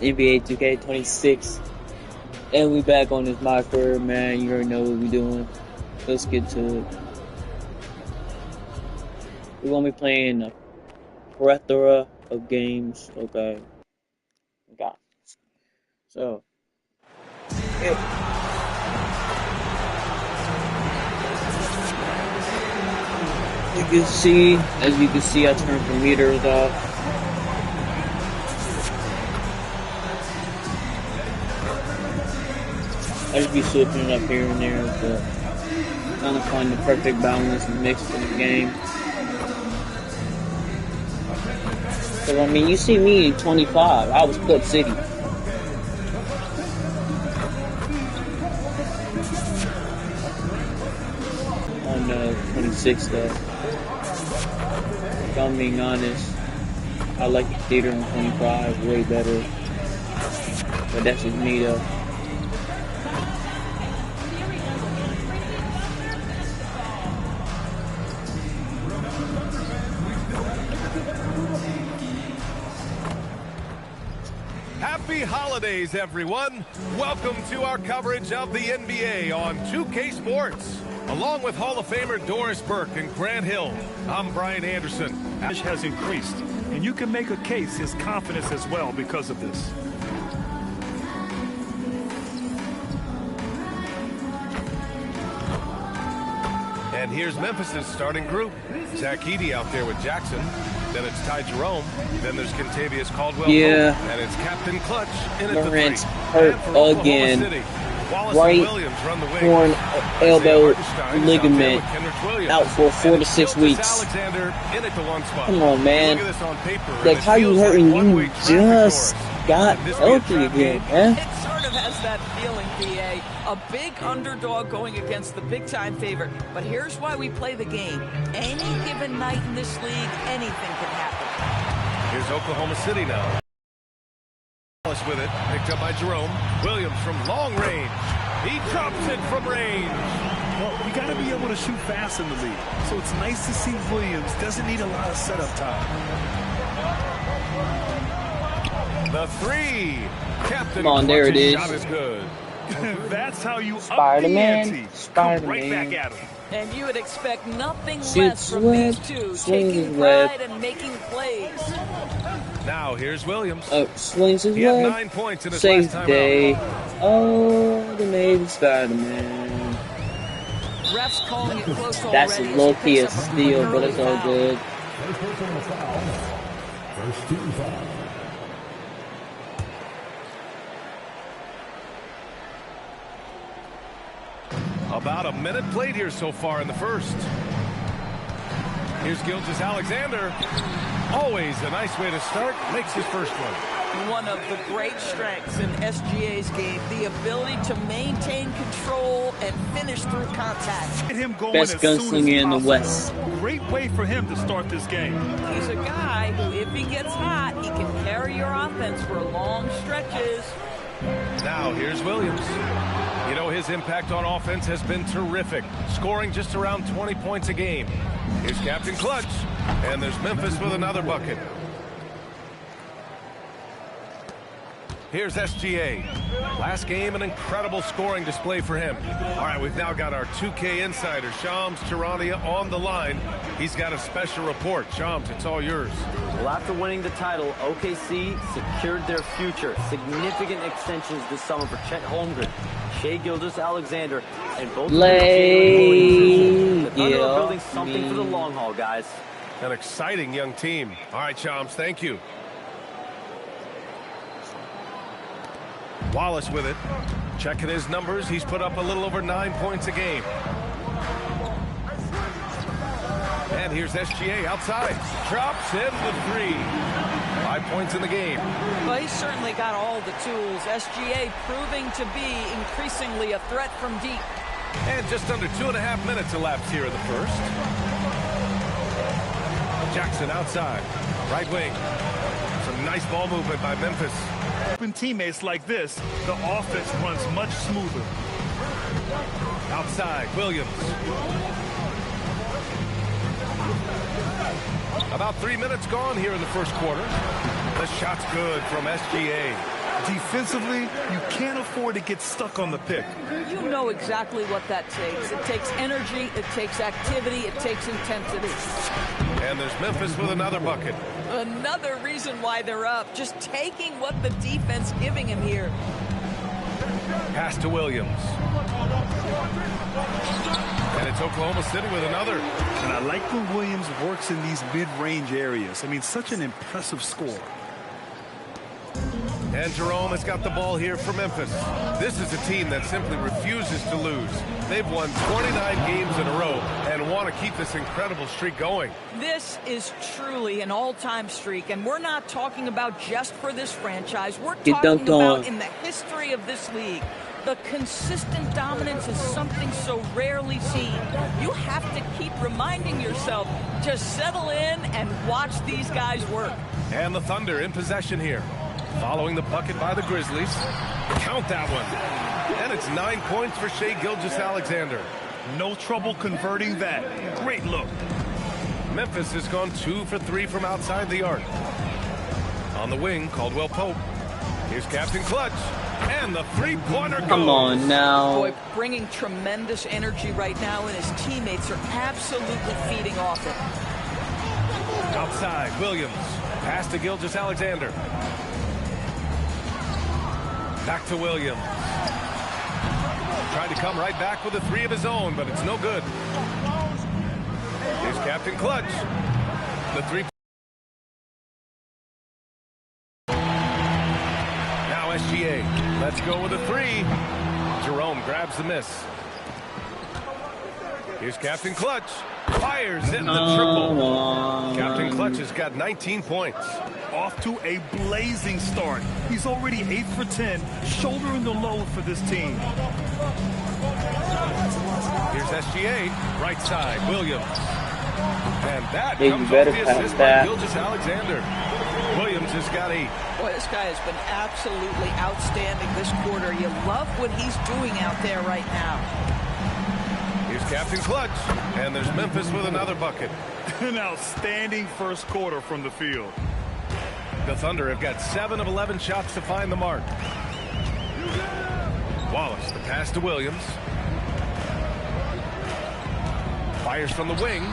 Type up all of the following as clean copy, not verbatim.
NBA 2K26. And we back on this My Career, man. You already know what we're doing. Let's get to it. We're going to be playing a plethora of games, okay? Okay. So, yeah. As you can see, I turned the meters off. I just be switching it up here and there, but trying to find the perfect balance and mix in the game. Cause I mean, you see me in 25, I was Club City. On 26 though. If I'm being honest, I like the theater in 25 way better. But that's just me though. Happy holidays, everyone. Welcome to our coverage of the NBA on 2K Sports. Along with Hall of Famer Doris Burke and Grant Hill, I'm Brian Anderson. Ash has increased, and you can make a case his confidence as well because of this. And here's Memphis's starting group. Zach Edey out there with Jackson. Then it's Ty Jerome. Then there's Kentavious Caldwell. Yeah. And it's Captain Clutch in at Lawrence the 3. hurt again. Right torn elbow ligament, out for 4 to 6 weeks. Come on, man. Like, how you hurting? You just got healthy again, man. It sort of has that feeling, BA. A big underdog going against the big-time favorite. But here's why we play the game. Any given night in this league, anything can happen. Here's Oklahoma City now. With it, picked up by Jerome. Williams from long range. He drops it from range. Well, you got to be able to shoot fast in the league. So it's nice to see Williams doesn't need a lot of setup time. The 3. Captain Come on, there it is. Shot is good. That's how you Spider-Man. up the ante. Spider-Man. Right back at him. And you would expect nothing Shoots less from web, these two, swings taking his web. pride and making plays. Now here's Williams. Swings his He had web. 9 points in his Saves last time day. out. Oh, the Navy Spider-Man. Refs calling it close already. That's a low-key a steal, but it's all good. First team foul. About a minute played here so far in the first. Here's Gilgeous-Alexander. Always a nice way to start. Makes his first one. One of the great strengths in SGA's game, the ability to maintain control and finish through contact. Get him going Best as soon gunslinger as in the possible. West. Great way for him to start this game. He's a guy who, if he gets hot, he can carry your offense for long stretches. Now here's Williams. You know, his impact on offense has been terrific, scoring just around 20 points a game. Here's Captain Clutch, and there's Memphis with another bucket. Here's SGA. Last game, an incredible scoring display for him. All right, we've now got our 2K insider, Shams Charania, on the line. He's got a special report. Shams, it's all yours. Well, after winning the title, OKC secured their future. Significant extensions this summer for Chet Holmgren, Shai Gilgeous-Alexander, and both the Thunder are building something for the long haul, guys. An exciting young team. All right, Shams, thank you. Wallace with it. Checking his numbers. He's put up a little over 9 points a game. And here's SGA outside. Drops in the 3. 5 points in the game. Well, he's certainly got all the tools. SGA proving to be increasingly a threat from deep. And just under 2.5 minutes elapsed here in the first. Jackson outside. Right wing. Some nice ball movement by Memphis. Open teammates like this, the offense runs much smoother. Outside, Williams. About 3 minutes gone here in the first quarter. The shot's good from SGA. Defensively, you can't afford to get stuck on the pick. You know exactly what that takes. It takes energy, it takes activity, it takes intensity. And there's Memphis with another bucket. Another reason why they're up. Just taking what the defense giving him here. Pass to Williams. And it's Oklahoma City with another. And I like when Williams works in these mid-range areas. I mean, such an impressive score. And Jerome has got the ball here for Memphis. This is a team that simply refuses to lose. They've won 29 games in a row and want to keep this incredible streak going. This is truly an all-time streak, and we're not talking about just for this franchise. We're talking about in the history of this league. The consistent dominance is something so rarely seen. You have to keep reminding yourself, just settle in and watch these guys work. And the Thunder in possession here. Following the bucket by the Grizzlies. Count that one. And it's 9 points for Shai Gilgeous-Alexander. No trouble converting that. Great look. Memphis has gone 2 for 3 from outside the arc. On the wing, Caldwell Pope. Here's Captain Clutch. And the three-pointer goes. Come on now. Boy, bringing tremendous energy right now, and his teammates are absolutely feeding off it. Outside, Williams. Pass to Gilgeous-Alexander. Back to Williams. Tried to come right back with a three of his own, but it's no good. Here's Captain Clutch. The three. Now SGA. Let's go with a three. Jerome grabs the miss. Here's Captain Clutch. Fires in the triple. Captain Clutch has got 19 points. Off to a blazing start. He's already 8 for 10, shouldering the load for this team. Here's SGA, right side, Williams. And that Hey, comes off the assist by Gilgeous-Alexander. Williams has got 8. Boy, this guy has been absolutely outstanding this quarter. You love what he's doing out there right now. Here's Captain Clutch, and there's Memphis with another bucket. An outstanding first quarter from the field. The Thunder have got 7 of 11 shots to find the mark. Wallace, the pass to Williams. Fires from the wing.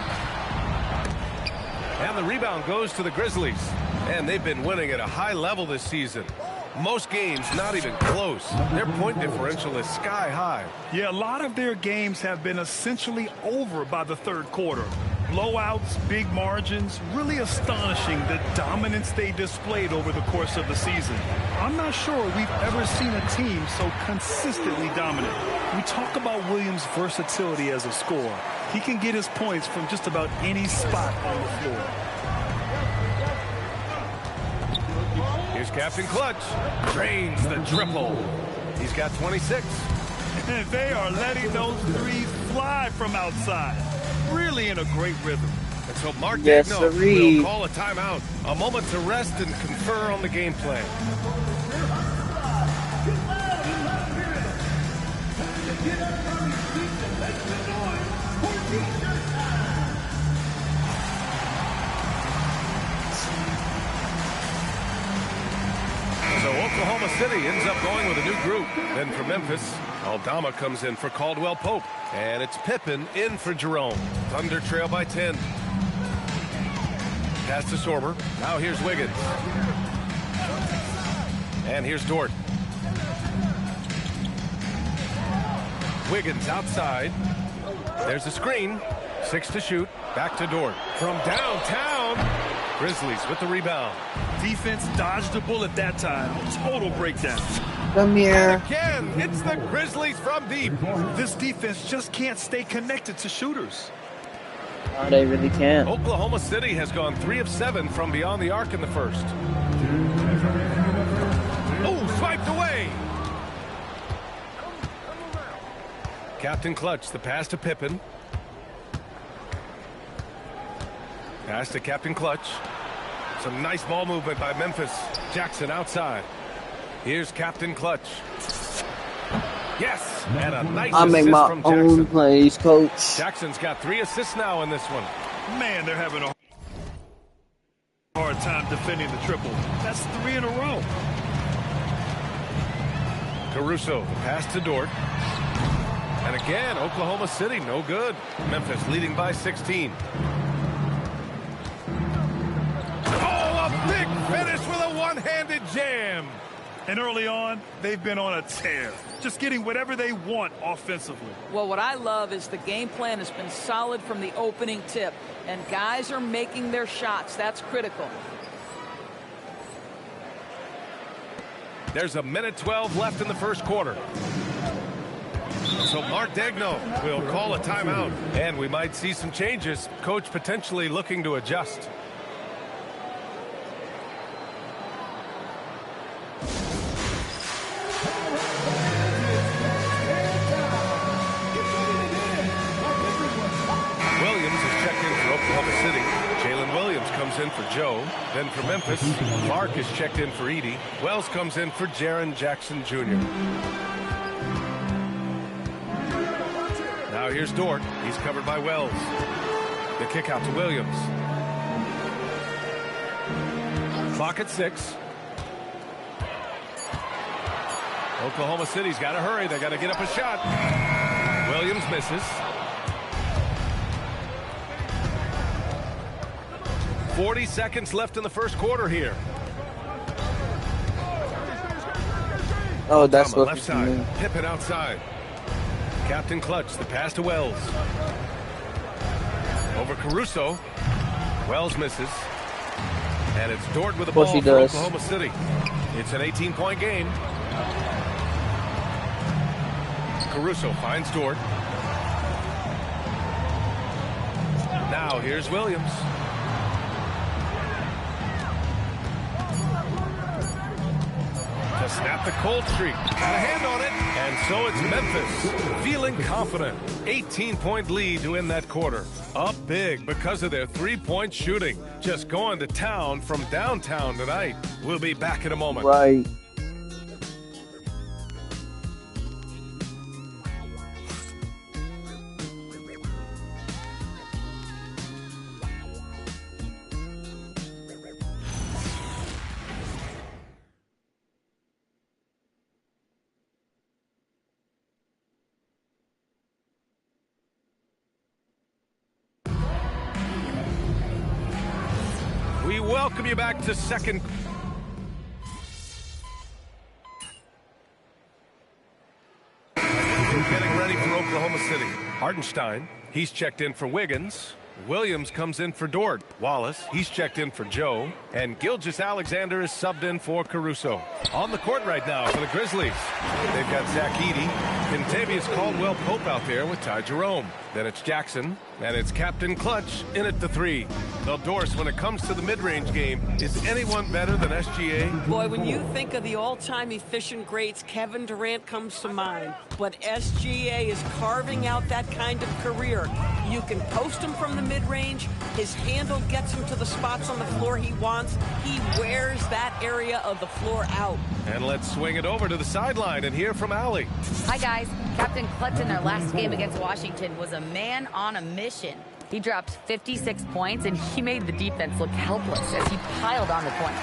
And the rebound goes to the Grizzlies. And they've been winning at a high level this season. Most games not even close. Their point differential is sky high. Yeah, a lot of their games have been essentially over by the third quarter. Blowouts, big margins, really astonishing the dominance they displayed over the course of the season. I'm not sure we've ever seen a team so consistently dominant. We talk about Williams' versatility as a scorer. He can get his points from just about any spot on the floor. Here's Captain Clutch. Drains the triple. He's got 26. And they are letting those threes fly from outside. Really in a great rhythm. And so Mark Yes, Daigneault sirree. will call a timeout. A moment to rest and confer on the game plan. So Oklahoma City ends up going with a new group. Then for Memphis, Aldama comes in for Caldwell Pope. And it's Pippen in for Jerome. Thunder trail by 10. Pass to Sorber. Now here's Wiggins. And here's Dort. Wiggins outside. There's a screen. 6 to shoot. Back to Dort. From downtown. Grizzlies with the rebound. Defense dodged a bullet that time. Total breakdown. Come here. Again, it's the Grizzlies from deep. This defense just can't stay connected to shooters. Oh, they really can't. Oklahoma City has gone 3 of 7 from beyond the arc in the first. Oh, swiped away. Captain Clutch, the pass to Pippen. Pass to Captain Clutch. Some nice ball movement by Memphis. Jackson outside. Here's Captain Clutch. Yes, and a nice I make assist my from own Jackson. plays, coach. Jackson's got 3 assists now in this one. Man, they're having a hard time defending the triple. That's 3 in a row. Caruso, the pass to Dort. And again, Oklahoma City, no good. Memphis leading by 16. Oh, a big finish with a one-handed jam. And early on, they've been on a tear, just getting whatever they want offensively. Well, what I love is the game plan has been solid from the opening tip, and guys are making their shots. That's critical. There's a minute 12 left in the first quarter. So Mark Degno will call a timeout, and we might see some changes. Coach potentially looking to adjust. Comes in for Joe, then for Memphis, Mark is checked in for Edie. Wells comes in for Jaren Jackson Jr. Now here's Dort. He's covered by Wells. The kick out to Williams. Clock at 6. Oklahoma City's got to hurry. They got to get up a shot. Williams misses. 40 seconds left in the first quarter here. Oh, that's what left side. Pippen outside. Captain Clutch, the pass to Wells. Over Caruso. Wells misses. And it's Dort with the ball for Oklahoma City. It's an 18-point game. Caruso finds Dort. Now here's Williams. To snap the cold streak. Got a hand on it. And so it's Memphis feeling confident. 18-point lead to end that quarter. Up big because of their three-point shooting. Just going to town from downtown tonight. We'll be back in a moment. Right. We welcome you back to second. Getting ready for Oklahoma City. Hartenstein, he's checked in for Wiggins. Williams comes in for Dort. Wallace, he's checked in for Joe. And Gilgeous-Alexander is subbed in for Caruso. On the court right now for the Grizzlies. They've got Zach Edey, Kentavious Caldwell-Pope out there with Ty Jerome. Then it's Jackson, and it's Captain Clutch in at the 3. Now, Doris, when it comes to the mid-range game, is anyone better than SGA? Boy, when you think of the all-time efficient greats, Kevin Durant comes to mind. But SGA is carving out that kind of career. You can post him from the mid-range. His handle gets him to the spots on the floor he wants. He wears that area of the floor out. And let's swing it over to the sideline and hear from Allie. Hi, guys. Captain Clutch in their last game against Washington was a man on a mission. He dropped 56 points, and he made the defense look helpless as he piled on the points.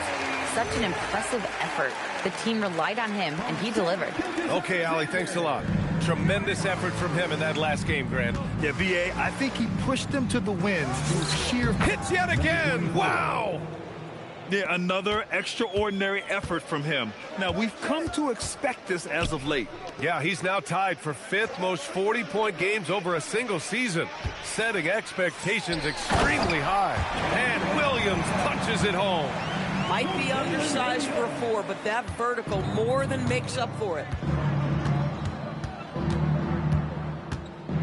Such an impressive effort. The team relied on him, and he delivered. Okay, Allie, thanks a lot. Tremendous effort from him in that last game, Grant. Yeah, V.A., I think he pushed them to the win through sheer... Hits yet again! Wow! Yeah, another extraordinary effort from him. Now, we've come to expect this as of late. Yeah, he's now tied for 5th most 40-point games over a single season, setting expectations extremely high. And Williams punches it home. Might be undersized for a 4, but that vertical more than makes up for it.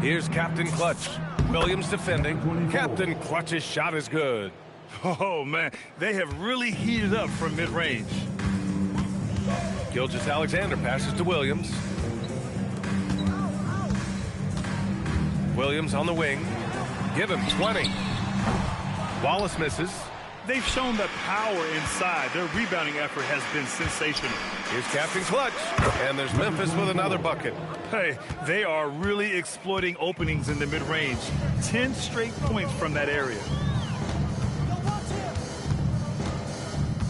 Here's Captain Clutch. Williams defending. Captain Clutch's shot is good. Oh, man, they have really heated up from mid-range. Gilgeous-Alexander passes to Williams. Williams on the wing. Give him 20. Wallace misses. They've shown that power inside. Their rebounding effort has been sensational. Here's Captain Clutch. And there's Memphis with another bucket. Hey, they are really exploiting openings in the mid-range. 10 straight points from that area.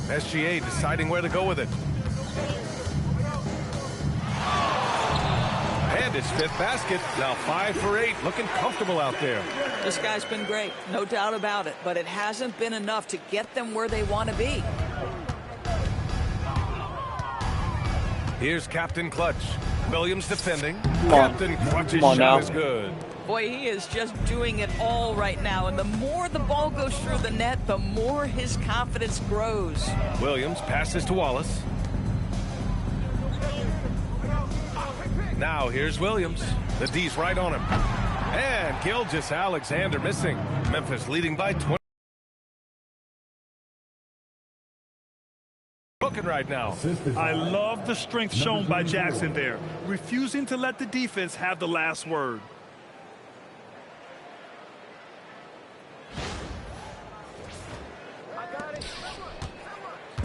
SGA deciding where to go with it. find his 5th basket. Now 5 for 8, looking comfortable out there. This guy's been great, no doubt about it, but it hasn't been enough to get them where they want to be. Here's Captain Clutch. Williams defending. Captain Clutch's shot is good. Boy, he is just doing it all right now, and the more the ball goes through the net, the more his confidence grows. Williams passes to Wallace. Now here's Williams. The D's right on him. And Gilgeous-Alexander missing. Memphis leading by 20. Looking right now. I love the strength shown by Jackson there, refusing to let the defense have the last word.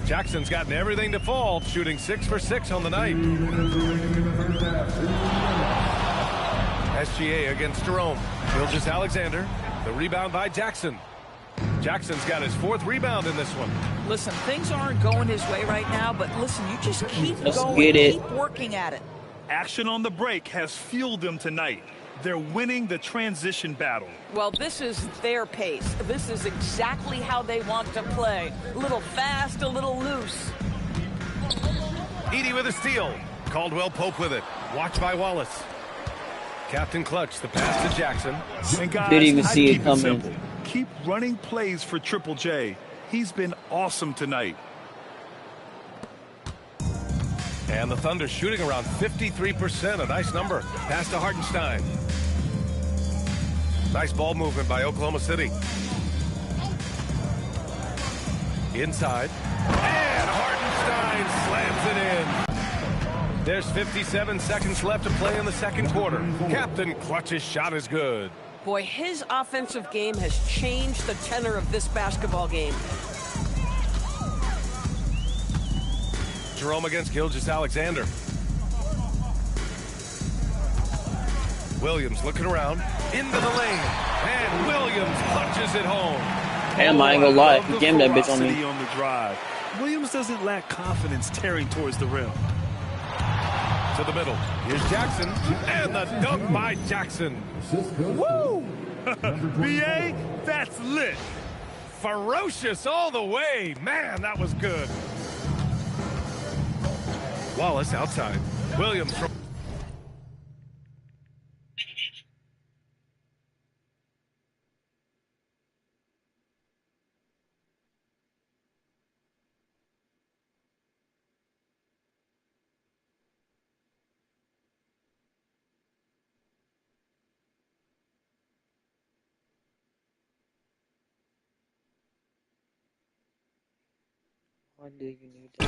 Jackson's gotten everything to fall, shooting 6 for 6 on the night. SGA against Jerome. Gilgeous-Alexander. The rebound by Jackson. Jackson's got his 4th rebound in this one. Listen, things aren't going his way right now, but listen, you just keep going, keep working at it. Action on the break has fueled them tonight. They're winning the transition battle. Well, this is their pace. This is exactly how they want to play. A little fast, a little loose. Edey with a steal. Caldwell Pope with it. Watched by Wallace. Captain Clutch, the pass to Jackson. And guys, didn't even see it keep coming. simple. Keep running plays for Triple J. He's been awesome tonight. And the Thunder shooting around 53%. A nice number. Pass to Hartenstein. Nice ball movement by Oklahoma City. Inside. And Hartenstein slams it in. There's 57 seconds left to play in the 2nd quarter. Captain Clutch's shot is good. Boy, his offensive game has changed the tenor of this basketball game. Jerome against Gilgeous-Alexander. Williams looking around. Into the lane. And Williams punches it home. Damn, I ain't gonna lie. He jammed that bitch on me. On the drive. Williams doesn't lack confidence tearing towards the rim. To the middle. Here's Jackson. And the dunk by Jackson. Woo! BA, that's lit. Ferocious all the way. Man, that was good. Wallace outside. Williams from...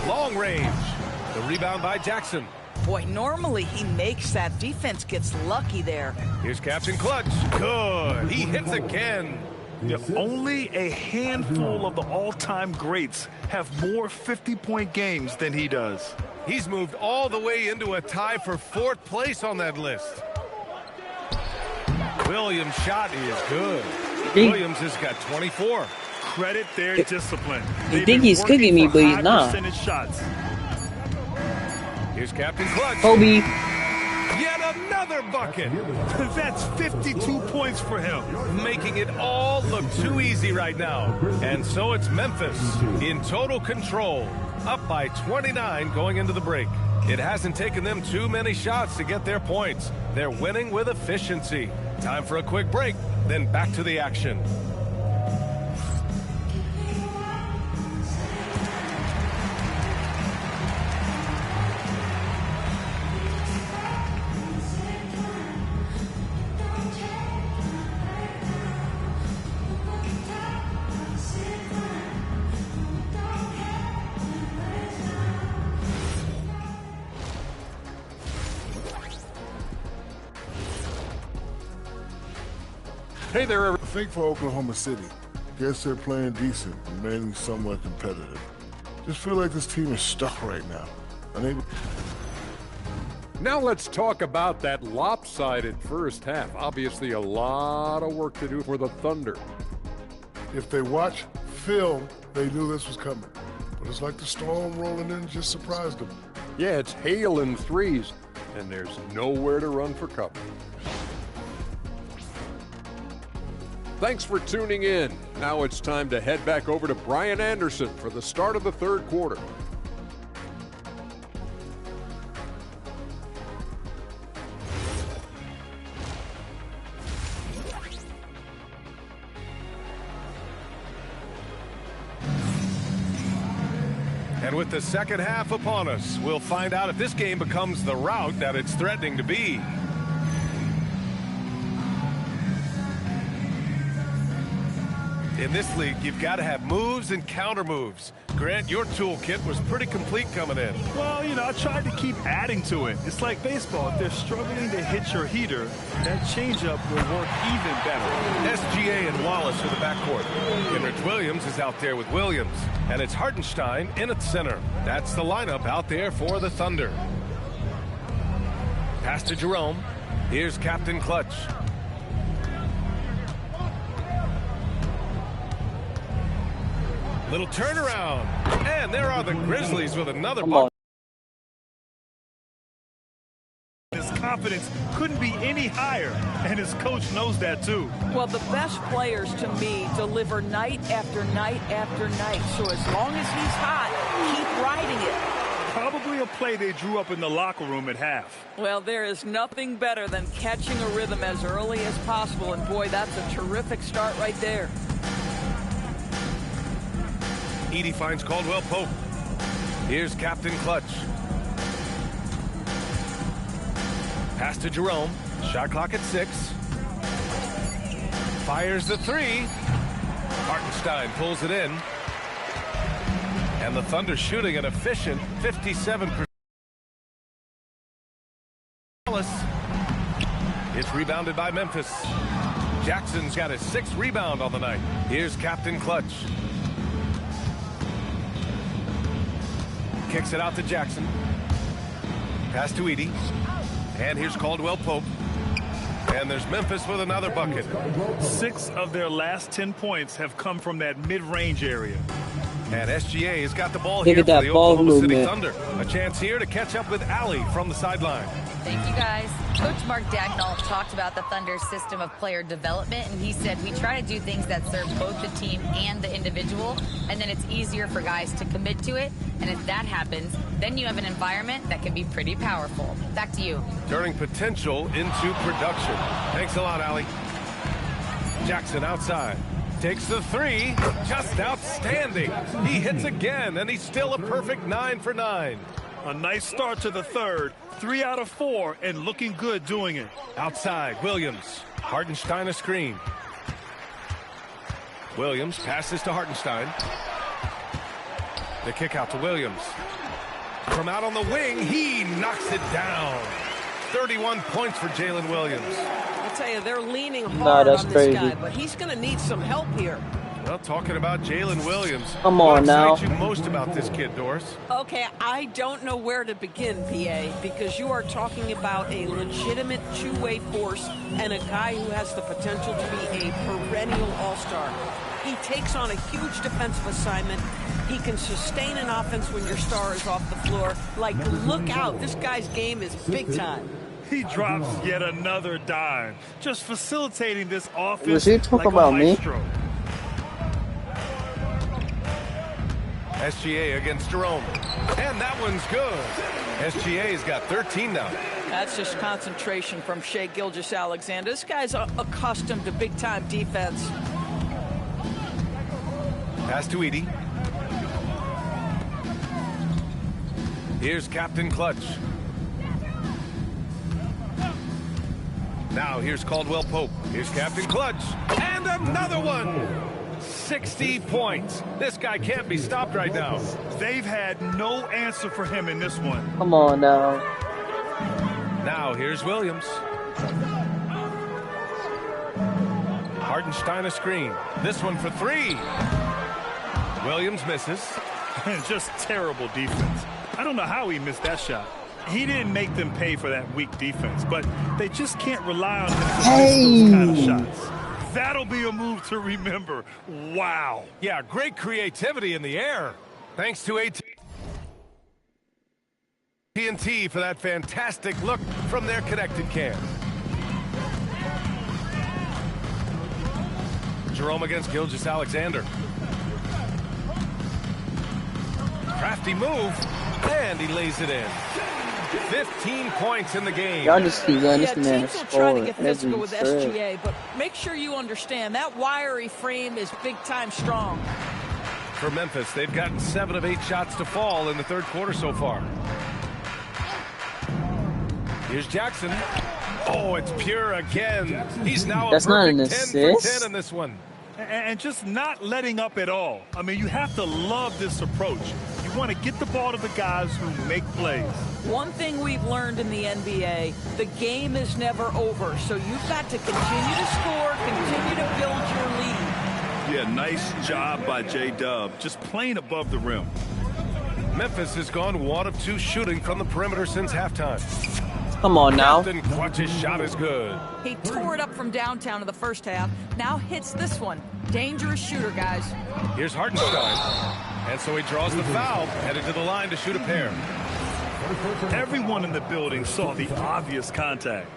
long range. The rebound by Jackson. Boy, normally he makes that. Defense gets lucky there. Here's Captain Clutch. Good. He hits again. Yeah, only a handful of the all-time greats have more 50-point games than he does. He's moved all the way into a tie for 4th place on that list. Williams' shot is good. Williams has got 24. Credit their discipline. You think he's cooking me, but he's not. Shots. Here's Captain Clutch. Kobe. Yet another bucket. That's 52 points for him. Making it all look too easy right now. And so it's Memphis in total control. Up by 29 going into the break. It hasn't taken them too many shots to get their points. They're winning with efficiency. Time for a quick break, then back to the action. Hey there, I think for Oklahoma City. Guess they're playing decent, remaining somewhat competitive. Just feel like this team is stuck right now. Unable. Now let's talk about that lopsided first half. Obviously a lot of work to do for the Thunder. If they watch film, they knew this was coming. But it's like the storm rolling in just surprised them. Yeah, it's hail and threes. and there's nowhere to run for cover. Thanks for tuning in. Now it's time to head back over to Brian Anderson for the start of the third quarter. And with the second half upon us, we'll find out if this game becomes the rout that it's threatening to be. In this league, you've got to have moves and counter moves. Grant, your toolkit was pretty complete coming in. Well, you know, I tried to keep adding to it. It's like baseball. If they're struggling to hit your heater, that changeup will work even better. SGA and Wallace for the backcourt. Kenrich Williams is out there with Williams. And it's Hartenstein in at center. That's the lineup out there for the Thunder. Pass to Jerome. Here's Captain Clutch. Little turnaround. And there are the Grizzlies with another bucket. His confidence couldn't be any higher, and his coach knows that too. Well, the best players to me deliver night after night after night. So as long as he's hot, keep riding it. Probably a play they drew up in the locker room at half. Well, there is nothing better than catching a rhythm as early as possible. And boy, that's a terrific start right there. Edey finds Caldwell Pope. Here's Captain Clutch. Pass to Jerome. Shot clock at 6. Fires the 3. Hartenstein pulls it in. And the Thunder shooting an efficient 57%. It's rebounded by Memphis. Jackson's got his 6th rebound on the night. Here's Captain Clutch. Kicks it out to Jackson. Pass to Edey. And here's Caldwell Pope. And there's Memphis with another bucket. 6 of their last 10 points have come from that mid-range area. And SGA has got the ball Look here at that for the ball Oklahoma City movement. Thunder. A chance here to catch up with Allie from the sideline. Thank you, guys. Coach Mark Dagnall talked about the Thunder's system of player development, and he said, we try to do things that serve both the team and the individual, and then it's easier for guys to commit to it. And if that happens, then you have an environment that can be pretty powerful. Back to you. Turning potential into production. Thanks a lot, Allie. Jackson outside. Takes the 3. Just outstanding. He hits again, and he's still a perfect 9 for 9. A nice start to the third. 3 out of 4, and looking good doing it. Outside, Williams. Hartenstein a screen. Williams passes to Hartenstein. The kick out to Williams. From out on the wing, he knocks it down. 31 points for Jalen Williams. I'll tell you, they're leaning hard on this guy, but he's going to need some help here. Well, talking about Jalen Williams. Come on now. What excites you most about this kid, Doris? Okay, I don't know where to begin, PA, because you are talking about a legitimate two-way force and a guy who has the potential to be a perennial all-star. He takes on a huge defensive assignment. He can sustain an offense when your star is off the floor. Like, look out. This guy's game is big time. He drops yet another dime, just facilitating this offense. Was he talking like about me? SGA against Jerome. And that one's good. SGA's got 13 now. That's just concentration from Shai Gilgeous-Alexander. This guy's accustomed to big-time defense. Pass to Edey. Here's Captain Clutch. Now here's Caldwell Pope. Here's Captain Clutch. And another one! 60 points. This guy can't be stopped right now. They've had no answer for him in this one. Come on now. Now here's Williams. Hartenstein a screen. This one for 3. Williams misses. Just terrible defense. I don't know how he missed that shot. He didn't make them pay for that weak defense, but they just can't rely on him to miss those kind of shots. That'll be a move to remember. Wow. Yeah, great creativity in the air. Thanks to AT. TNT for that fantastic look from their connected cam. Jerome against Gilgeous-Alexander. Crafty move, and he lays it in. 15 points in the game. Y'all just keep letting this man teams will try to score get physical every with thread. SGA, but make sure you understand that wiry frame is big-time strong. For Memphis, they've gotten 7 of 8 shots to fall in the third quarter so far. Here's Jackson. Oh, it's pure again. He's now That's a not an perfect 10 for assist? 10 in this one. And just not letting up at all. I mean, you have to love this approach. You want to get the ball to the guys who make plays. One thing we've learned in the NBA, the game is never over, so you've got to continue to score, continue to build your lead. Yeah, nice job by J-Dub, just playing above the rim. Memphis has gone 1 of 2 shooting from the perimeter since halftime. Come on now. Captain Clutch's shot is good. He tore it up from downtown in the first half, now hits this one. Dangerous shooter, guys. Here's Hartenstein. And so he draws the foul, headed to the line to shoot a pair. Everyone in the building saw the obvious contact.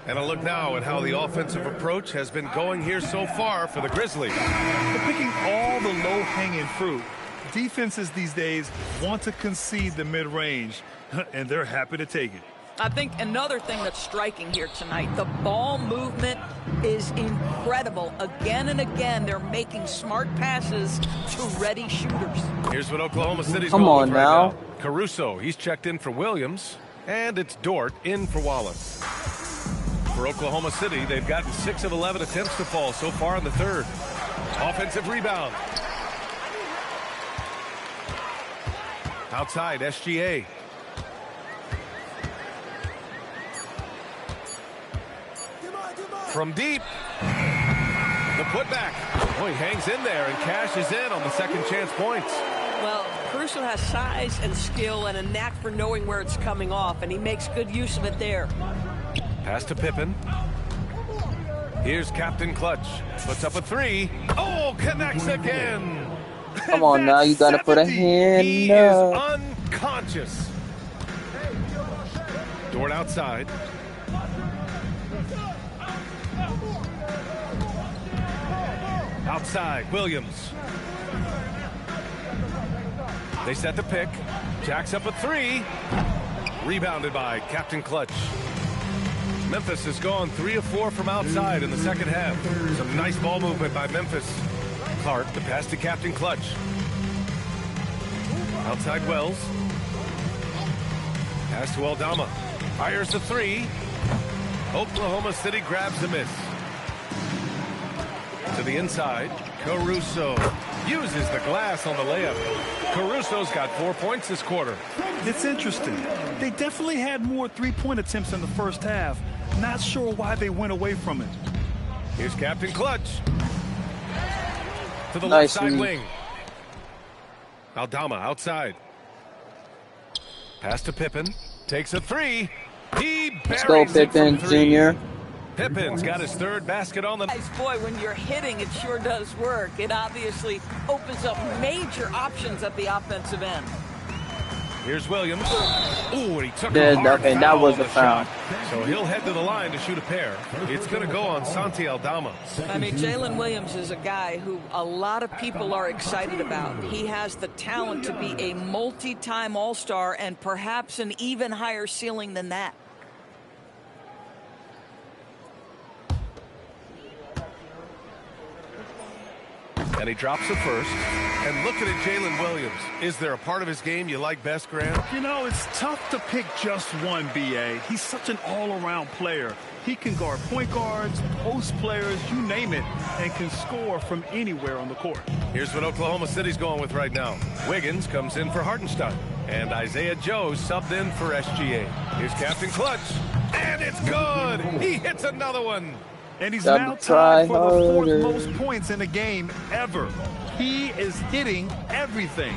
And a look now at how the offensive approach has been going here so far for the Grizzlies. They're picking all the low-hanging fruit. Defenses these days want to concede the mid-range, and they're happy to take it. I think another thing that's striking here tonight, the ball movement is incredible. Again and again, they're making smart passes to ready shooters. Here's what Oklahoma City's Come going on with right now. now. Caruso, he's checked in for Williams, and it's Dort in for Wallace. For Oklahoma City, they've gotten 6 of 11 attempts to fall so far in the third. Offensive rebound. Outside, SGA. From deep. The putback. Oh, he hangs in there and cashes in on the second chance points. Well, Caruso has size and skill and a knack for knowing where it's coming off, and he makes good use of it there. Pass to Pippen. Here's Captain Clutch. Puts up a 3. Oh, connects again. Come on now, you gotta put a hand He up. is unconscious. Dort outside. Outside, Williams. They set the pick. Jacks up a 3. Rebounded by Captain Clutch. Memphis has gone 3 of 4 from outside in the second half. Some nice ball movement by Memphis. Clark, the pass to Captain Clutch. Outside Wells. Pass to Aldama. Fires the 3. Oklahoma City grabs the miss. To the inside, Caruso uses the glass on the layup. Caruso's got 4 points this quarter. It's interesting. They definitely had more three-point attempts in the first half. Not sure why they went away from it. Here's Captain Clutch. To the Nice left side read. wing. Aldama outside. Pass to Pippen. Takes a 3. He buries Let's go, it Pippen from 3. Jr. Pippen's got his 3rd basket on the... Boy, when you're hitting, it sure does work. It obviously opens up major options at the offensive end. Here's Williams. Ooh, and he took Yeah, a hard okay, that foul was on a the foul. shot. So he'll head to the line to shoot a pair. It's going to go on Santi Aldama. I mean, Jalen Williams is a guy who a lot of people are excited about. He has the talent to be a multi-time All-Star and perhaps an even higher ceiling than that. And he drops the first. And looking at Jalen Williams, is there a part of his game you like best, Grant? You know, it's tough to pick just one, B.A. He's such an all-around player. He can guard point guards, post players, you name it, and can score from anywhere on the court. Here's what Oklahoma City's going with right now. Wiggins comes in for Hartenstein. And Isaiah Joe subbed in for SGA. Here's Captain Clutch. And it's good! He hits another one! And he's Gotta now try tied for the 4th harder. most points in a game ever. He is hitting everything.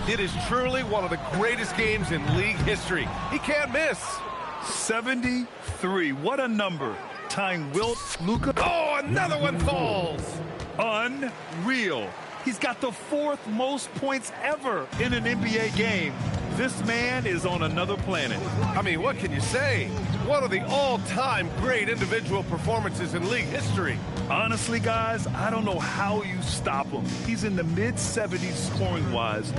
It is truly one of the greatest games in league history. He can't miss. 73. What a number. Tying Wilt, Luka. Oh, another one falls. Unreal. He's got the 4th most points ever in an NBA game. This man is on another planet. I mean, what can you say? One of the all-time great individual performances in league history. Honestly, guys, I don't know how you stop him. He's in the mid-70s scoring-wise.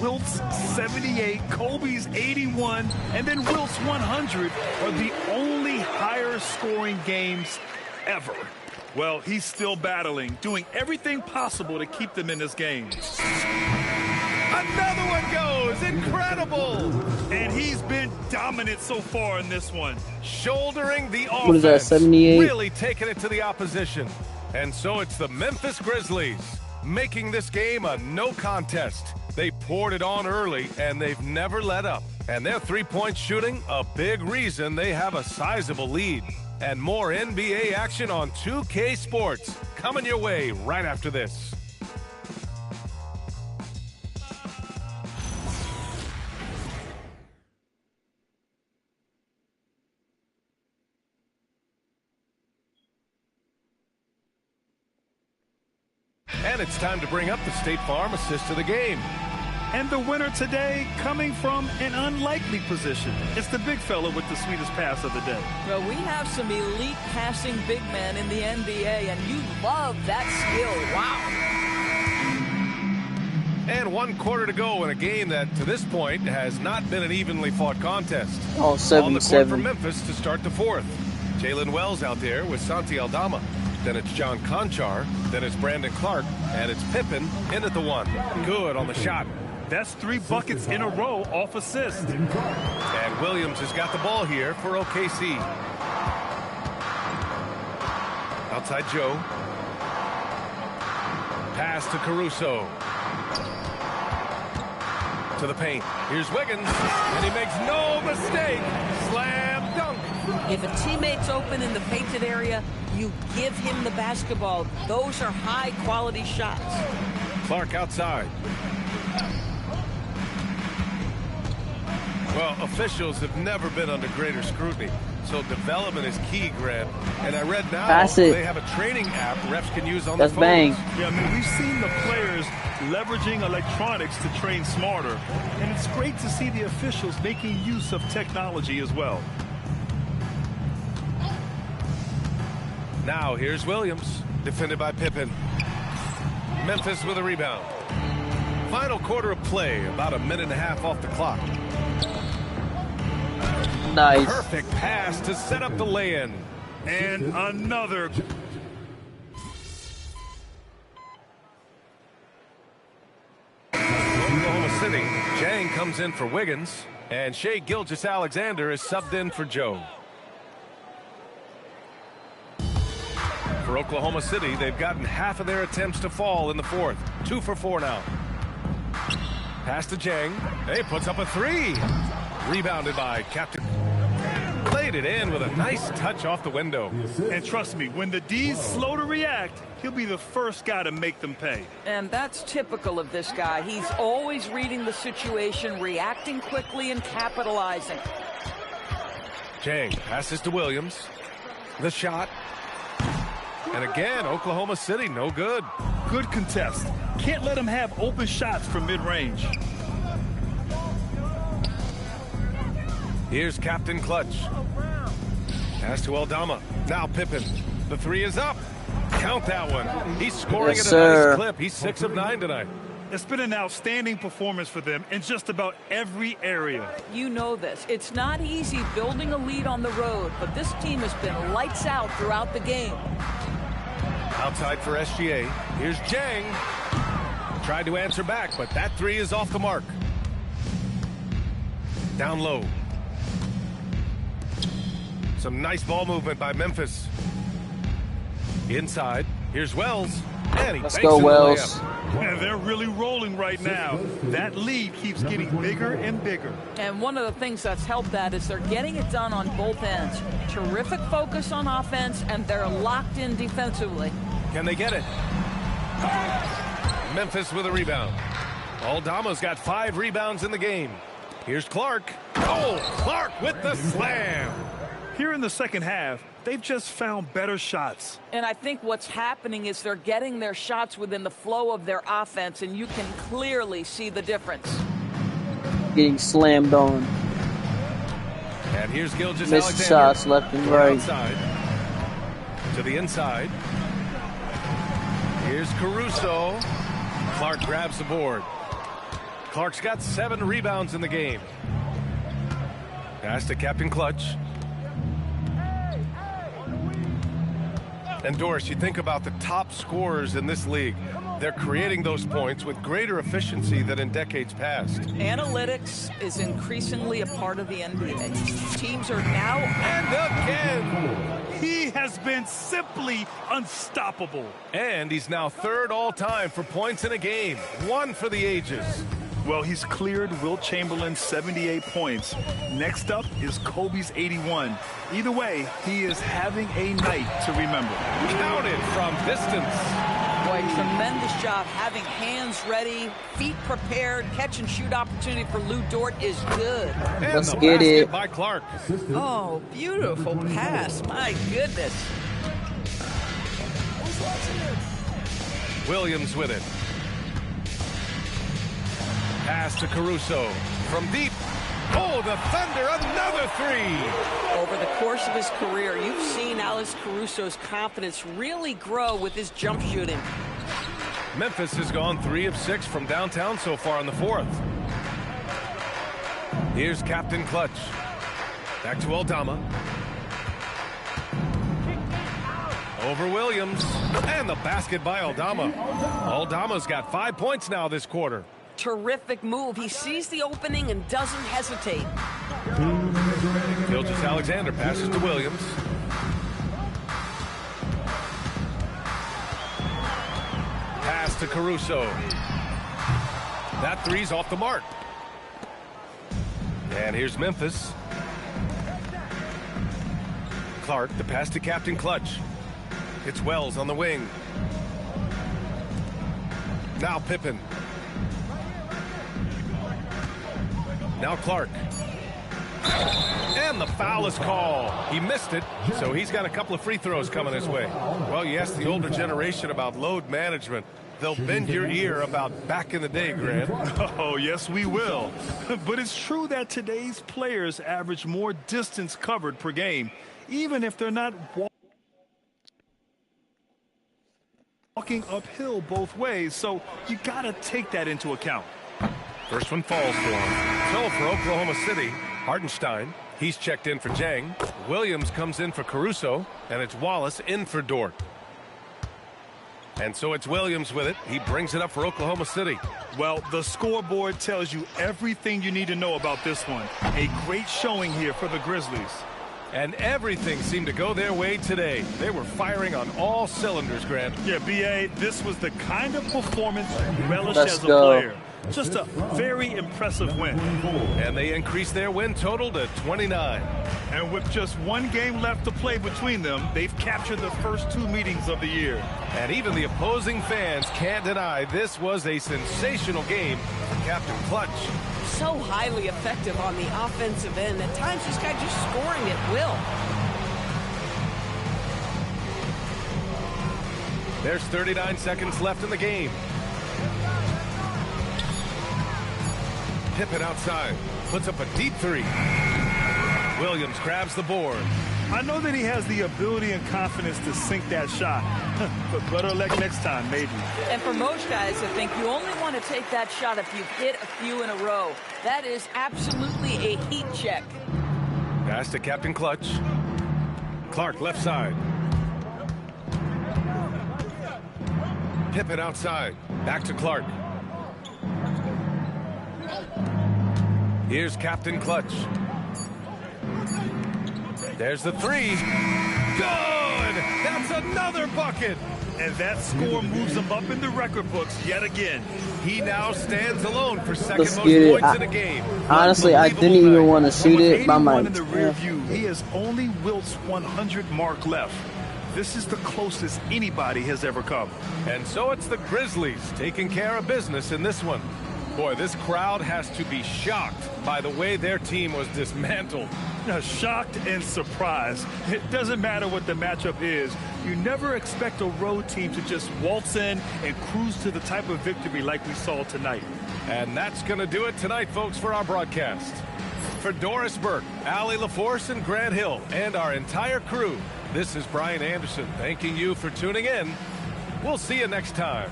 Wilt's 78, Kobe's 81, and then Wilt's 100 are the only higher-scoring games ever. Well, he's still battling, doing everything possible to keep them in this game. Another one goes! Incredible! And he's been dominant so far in this one. Shouldering the offense. What is that, 78? Really taking it to the opposition. And so it's the Memphis Grizzlies making this game a no contest. They poured it on early, and they've never let up. And their three-point shooting, a big reason they have a sizable lead. And more NBA action on 2K Sports coming your way right after this. And it's time to bring up the State Farm assist of the game. And the winner today coming from an unlikely position. It's the big fella with the sweetest pass of the day. Well, we have some elite passing big men in the NBA, and you love that skill. Wow. And 1 quarter to go in a game that, to this point, has not been an evenly fought contest. Oh, 7-7. On the court for Memphis to start the fourth. Jalen Wells out there with Santi Aldama. Then it's John Conchar. Then it's Brandon Clark. And it's Pippen in at the one. Good on the shot. That's 3 buckets in a row off assist. And Williams has got the ball here for OKC. Outside Joe. Pass to Caruso. To the paint. Here's Wiggins. And he makes no mistake. Slam dunk. If a teammate's open in the painted area, you give him the basketball. Those are high-quality shots. Clark outside. Well, officials have never been under greater scrutiny, so development is key, Grant. And I read now they have a training app refs can use on their phones. Bang. Yeah, I mean, we've seen the players leveraging electronics to train smarter, and it's great to see the officials making use of technology as well. Now here's Williams, defended by Pippen. Memphis with a rebound. Final quarter of play, about a minute and a half off the clock. Nice. Perfect pass to set up the lay-in. And another. Oklahoma City, Jang comes in for Wiggins, and Shai Gilgeous-Alexander is subbed in for Joe. For Oklahoma City, they've gotten half of their attempts to fall in the fourth. 2 for 4 now. Pass to Jang. He puts up a 3. Rebounded by Captain. Played it in with a nice touch off the window. And trust me, when the D's slow to react, he'll be the first guy to make them pay. And that's typical of this guy. He's always reading the situation, reacting quickly, and capitalizing. Jang passes to Williams. The shot. And again, Oklahoma City, no good. Good contest. Can't let him have open shots from mid-range. Here's Captain Clutch. Pass to Aldama. Now Pippen. The 3 is up. Count that one. He's scoring at a nice clip. He's 6 of 9 tonight. It's been an outstanding performance for them in just about every area. You know this. It's not easy building a lead on the road, but this team has been lights out throughout the game. Outside for SGA. Here's Jang. Tried to answer back, but that 3 is off the mark. Down low. Some nice ball movement by Memphis. Inside. Here's Wells. And he Let's go, Wells. And they're really rolling right now. That lead keeps getting bigger and bigger. And one of the things that's helped that is they're getting it done on both ends. Terrific focus on offense, and they're locked in defensively. Can they get it? Memphis with a rebound. Aldama's got 5 rebounds in the game. Here's Clark. Oh, Clark with the slam. Here in the second half, they've just found better shots. And I think what's happening is they're getting their shots within the flow of their offense, and you can clearly see the difference. getting slammed on. And here's Gilgeous Missed Alexander. shots left and right. Outside. To the inside. Here's Caruso. Clark grabs the board. Clark's got 7 rebounds in the game. Pass to Captain Clutch. And Doris, you think about the top scorers in this league. They're creating those points with greater efficiency than in decades past. Analytics is increasingly a part of the NBA. Teams are now... And again! He has been simply unstoppable. And he's now 3rd all-time for points in a game. 1 for the ages. Well, he's cleared Wilt Chamberlain's 78 points. Next up is Kobe's 81. Either way, he is having a night to remember. Counted from distance. Boy, tremendous job having hands ready, feet prepared, catch and shoot opportunity for Lou Dort is good. And Let's the get basket it. by Clark. Oh, beautiful pass. My goodness. Williams with it. Pass to Caruso from deep. Oh, the Thunder, another 3. Over the course of his career, you've seen Alex Caruso's confidence really grow with his jump shooting. Memphis has gone 3 of 6 from downtown so far in the 4th. Here's Captain Clutch. Back to Aldama. Over Williams. And the basket by Aldama. Aldama's got 5 points now this quarter. Terrific move. He sees the opening and doesn't hesitate. Gilgeous Alexander passes to Williams. Pass to Caruso. That 3's off the mark. And here's Memphis. Clark, the pass to Captain Clutch. It's Wells on the wing. Now Pippen. Now Clark. And the foul is called. He missed it, so he's got a couple of free throws coming his way. Well, you ask the older generation about load management. They'll bend your ear about back in the day, Grant. Oh, yes, we will. But it's true that today's players average more distance covered per game, even if they're not walking uphill both ways. So you got to take that into account. First one falls for him. So for Oklahoma City, Hartenstein, he's checked in for Jang. Williams comes in for Caruso, and it's Wallace in for Dort. And so it's Williams with it. He brings it up for Oklahoma City. Well, the scoreboard tells you everything you need to know about this one. A great showing here for the Grizzlies. And everything seemed to go their way today. They were firing on all cylinders, Grant. Yeah, B.A., this was the kind of performance you relish as a player. Just a very impressive win. And they increased their win total to 29. And with just one game left to play between them, they've captured the first 2 meetings of the year. And even the opposing fans can't deny this was a sensational game for Captain Clutch. So highly effective on the offensive end. At times, this guy just scoring at will. There's 39 seconds left in the game. Pippen outside, puts up a deep 3. Williams grabs the board. I know that he has the ability and confidence to sink that shot, but better luck next time, maybe. And for most guys, I think you only want to take that shot if you've hit a few in a row. That is absolutely a heat check. Pass to Captain Clutch. Clark left side. Pippen outside. Back to Clark. Here's Captain Clutch. There's the 3. Good! That's another bucket! And that score moves him up in the record books yet again. He now stands alone for second Let's most get it. points in a game. Honestly, I didn't even want to shoot it by my... in the rear view, he has only Wilt's 100 mark left. This is the closest anybody has ever come. And so it's the Grizzlies taking care of business in this one. Boy, this crowd has to be shocked by the way their team was dismantled. Shocked and surprised. It doesn't matter what the matchup is. You never expect a road team to just waltz in and cruise to the type of victory like we saw tonight. And that's going to do it tonight, folks, for our broadcast. For Doris Burke, Allie LaForce, and Grant Hill, and our entire crew, this is Brian Anderson thanking you for tuning in. We'll see you next time.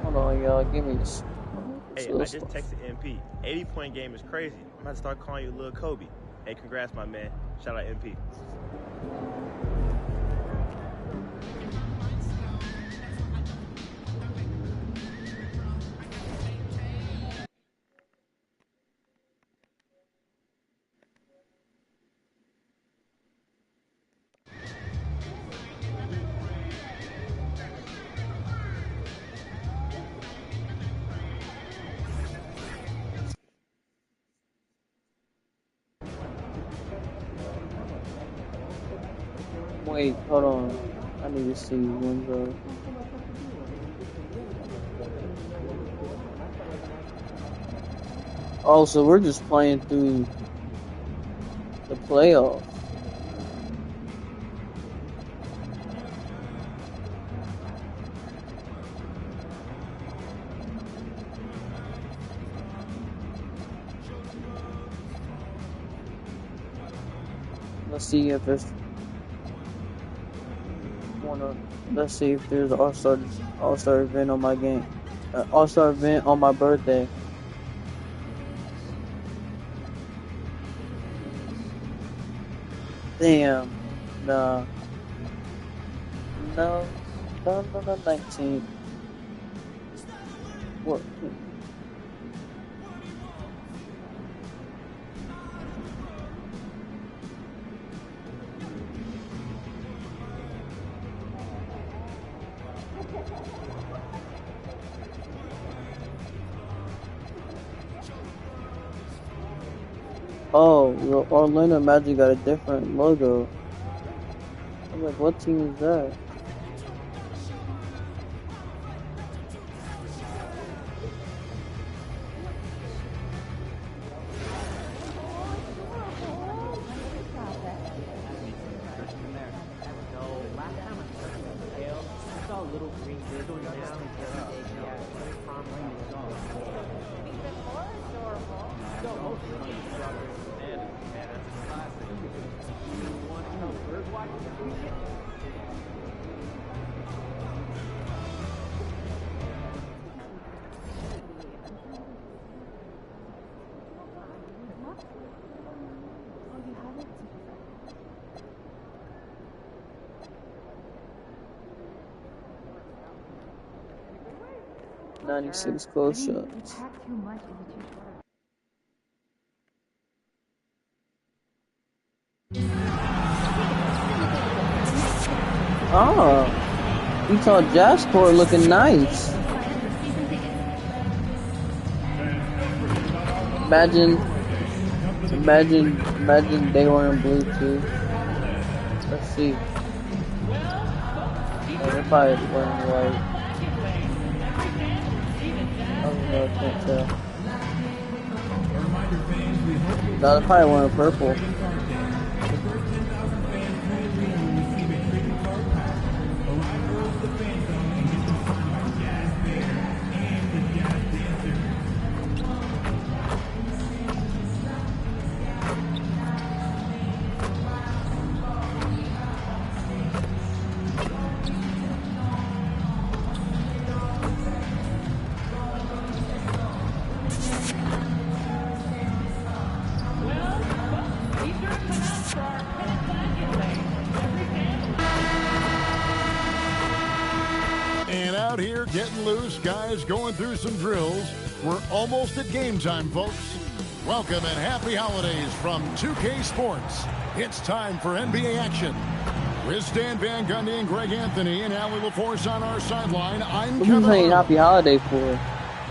Hold on, y'all. Give me this. Hey, I just texted MP. 80-point game is crazy. I'm about to start calling you Lil Kobe. Hey, congrats, my man. Shout out MP. Wait, hold on. I need to see one go. Oh, so we're just playing through the playoff. Let's see if it's let's see if there's an all-star event on my game. All-star event on my birthday. Damn. Nah. No, 19. What? Oh, the Orlando Magic got a different logo. I'm like, what team is that? .96 close shots. Oh, Utah Jazz court looking nice. Imagine they were in blue too. Let's see. Oh, they're probably wearing white. I can't tell. No, they're probably wearing purple. Out here getting loose, guys going through some drills. We're almost at game time, folks. Welcome and happy holidays from 2K Sports. It's time for NBA action. With Stan Van Gundy and Greg Anthony and Allie LaForce on our sideline, I'm What Kevin. are you playing Happy Holiday for?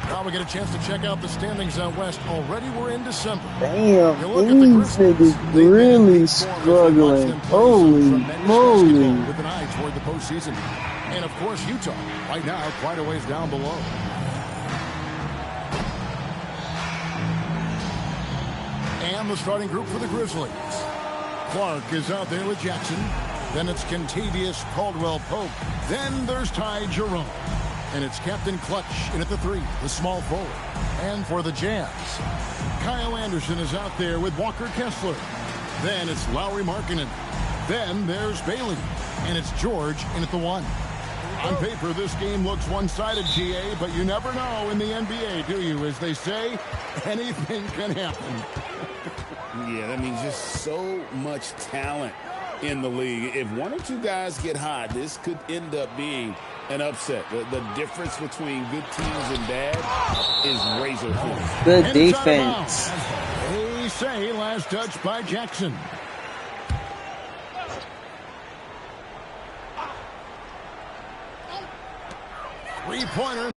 Now we get a chance to check out the standings out west. Already we're in December. Damn, You look at the these niggas really struggling. Holy moly. With an eye toward the postseason. And of course, Utah, right now, quite a ways down below. And the starting group for the Grizzlies. Clark is out there with Jackson. Then it's Kentavious Caldwell-Pope. Then there's Ty Jerome. And it's Captain Clutch in at the 3, the small forward. And for the Jazz, Kyle Anderson is out there with Walker Kessler. Then it's Lauri Markkanen. Then there's Bailey. And it's George in at the 1. On paper, this game looks one-sided, GA, but you never know in the NBA, do you? As they say, anything can happen. Yeah, that means just so much talent in the league. If one or two guys get hot, this could end up being an upset. The difference between good teams and bad is razor thin. Good defense. They say last touch by Jackson. Three-pointer.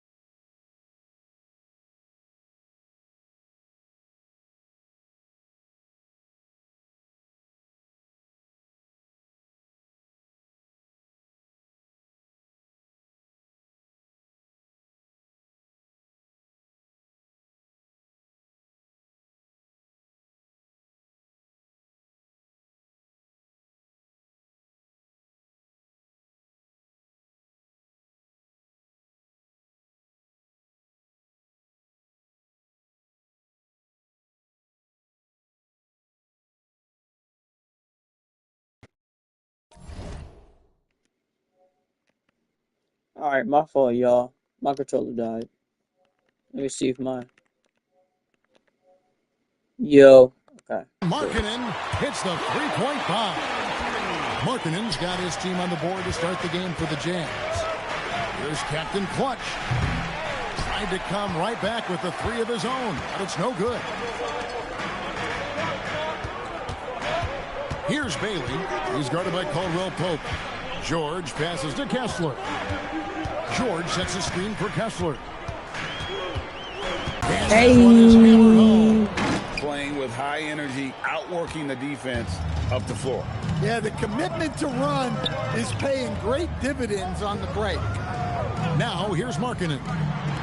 Alright, my fault, y'all. My controller died. Let me see if mine. Yo. Okay. Markkanen hits the three-point bomb. Markkanen's got his team on the board to start the game for the Jazz. Here's Captain Clutch. Tried to come right back with the 3 of his own, but it's no good. Here's Bailey. He's guarded by Caldwell-Pope. George passes to Kessler. George sets a screen for Kessler. Hey. Playing with high energy, outworking the defense up the floor. Yeah, the commitment to run is paying great dividends on the break. Now, here's Markkanen.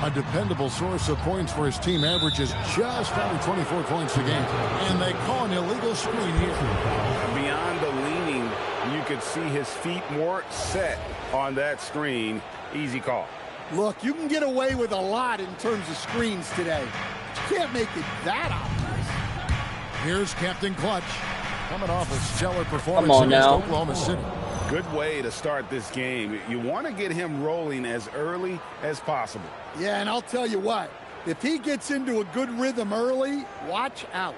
A dependable source of points for his team, averages just under 24 points a game. And they call an illegal screen here. Beyond the leaning, you could see his feet more set on that screen. Easy call. Look, you can get away with a lot in terms of screens today. But you can't make it that obvious. Here's Captain Clutch. Coming off a stellar performance against now. Oklahoma City. Good way to start this game. You want to get him rolling as early as possible. Yeah, and I'll tell you what. If he gets into a good rhythm early, watch out.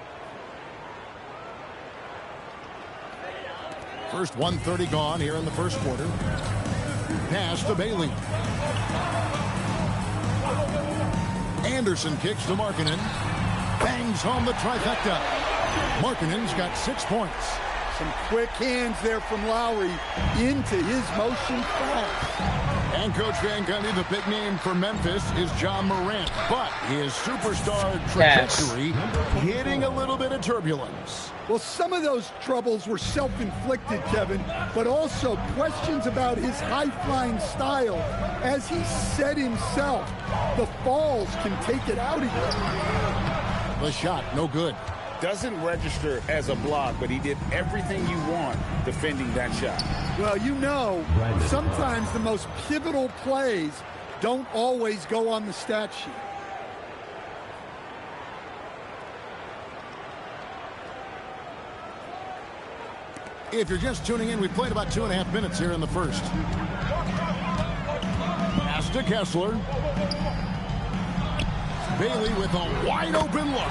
First 1:30 gone here in the first quarter. Pass to Bailey. Anderson kicks to Markkanen. Bangs home the trifecta. Markkanen's got 6 points. Some quick hands there from Lowry into his motion fast. And Coach Van Gundy, the big name for Memphis is John Morant. But his superstar trajectory hitting a little bit of turbulence. Well, some of those troubles were self-inflicted, Kevin, but also questions about his high-flying style. As he said himself, the falls can take it out of you. The shot, no good. Doesn't register as a block, but he did everything you want defending that shot. Well, you know, sometimes the most pivotal plays don't always go on the stat sheet. If you're just tuning in, we played about 2.5 minutes here in the first. Pass to Kessler. Bailey with a wide open look.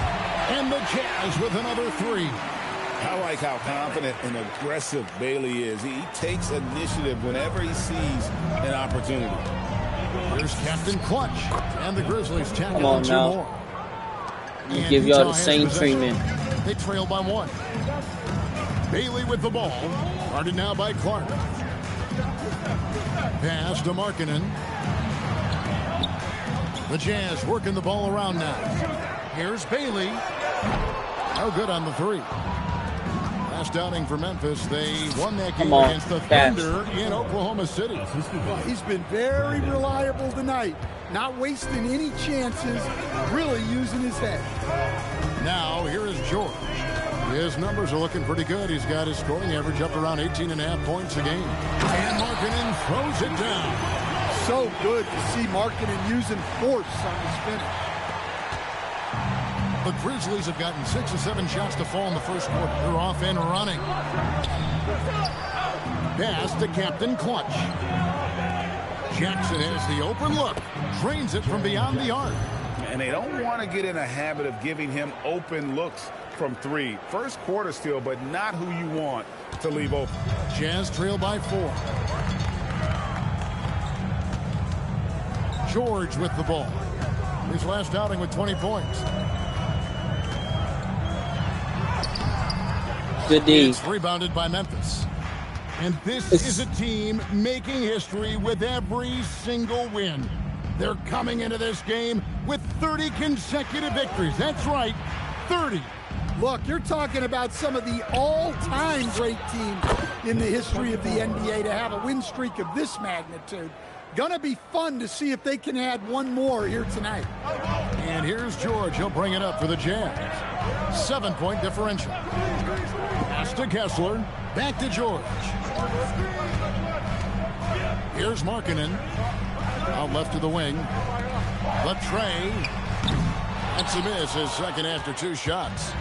And the Jazz with another 3. I like how confident and aggressive Bailey is. He takes initiative whenever he sees an opportunity. Here's Captain Clutch. And the Grizzlies tackle on 2 now. more. And give y'all the same treatment. They trail by 1. Bailey with the ball. Guarded now by Clark. Pass to Markkanen. The Jazz working the ball around now. Here's Bailey. No good on the three. Last outing for Memphis, they won that game against the Thunder in Oklahoma City. Well, he's been very reliable tonight. Not wasting any chances, really using his head. Now, here is George. His numbers are looking pretty good. He's got his scoring average up around 18.5 points a game. And Markkanen throws it down. So good to see Markkanen using force on his finish. The Grizzlies have gotten 6 or 7 shots to fall in the first quarter. They're off and running. Pass to Captain Clutch. Jackson has the open look. Drains it from beyond the arc. And they don't want to get in a habit of giving him open looks from three. First quarter still, but not who you want to leave open. Jazz trail by 4. George with the ball. His last outing with 20 points. Good D. It's rebounded by Memphis. And this is a team making history with every single win. They're coming into this game with 30 consecutive victories. That's right, 30. Look, you're talking about some of the all-time great teams in the history of the NBA to have a win streak of this magnitude. Gonna be fun to see if they can add one more here tonight. And here's George. He'll bring it up for the Jazz. 7-point differential. Pass to Kessler. Back to George. Here's Markkanen. Out left to the wing. The tray. That's a miss. His second after 2 shots.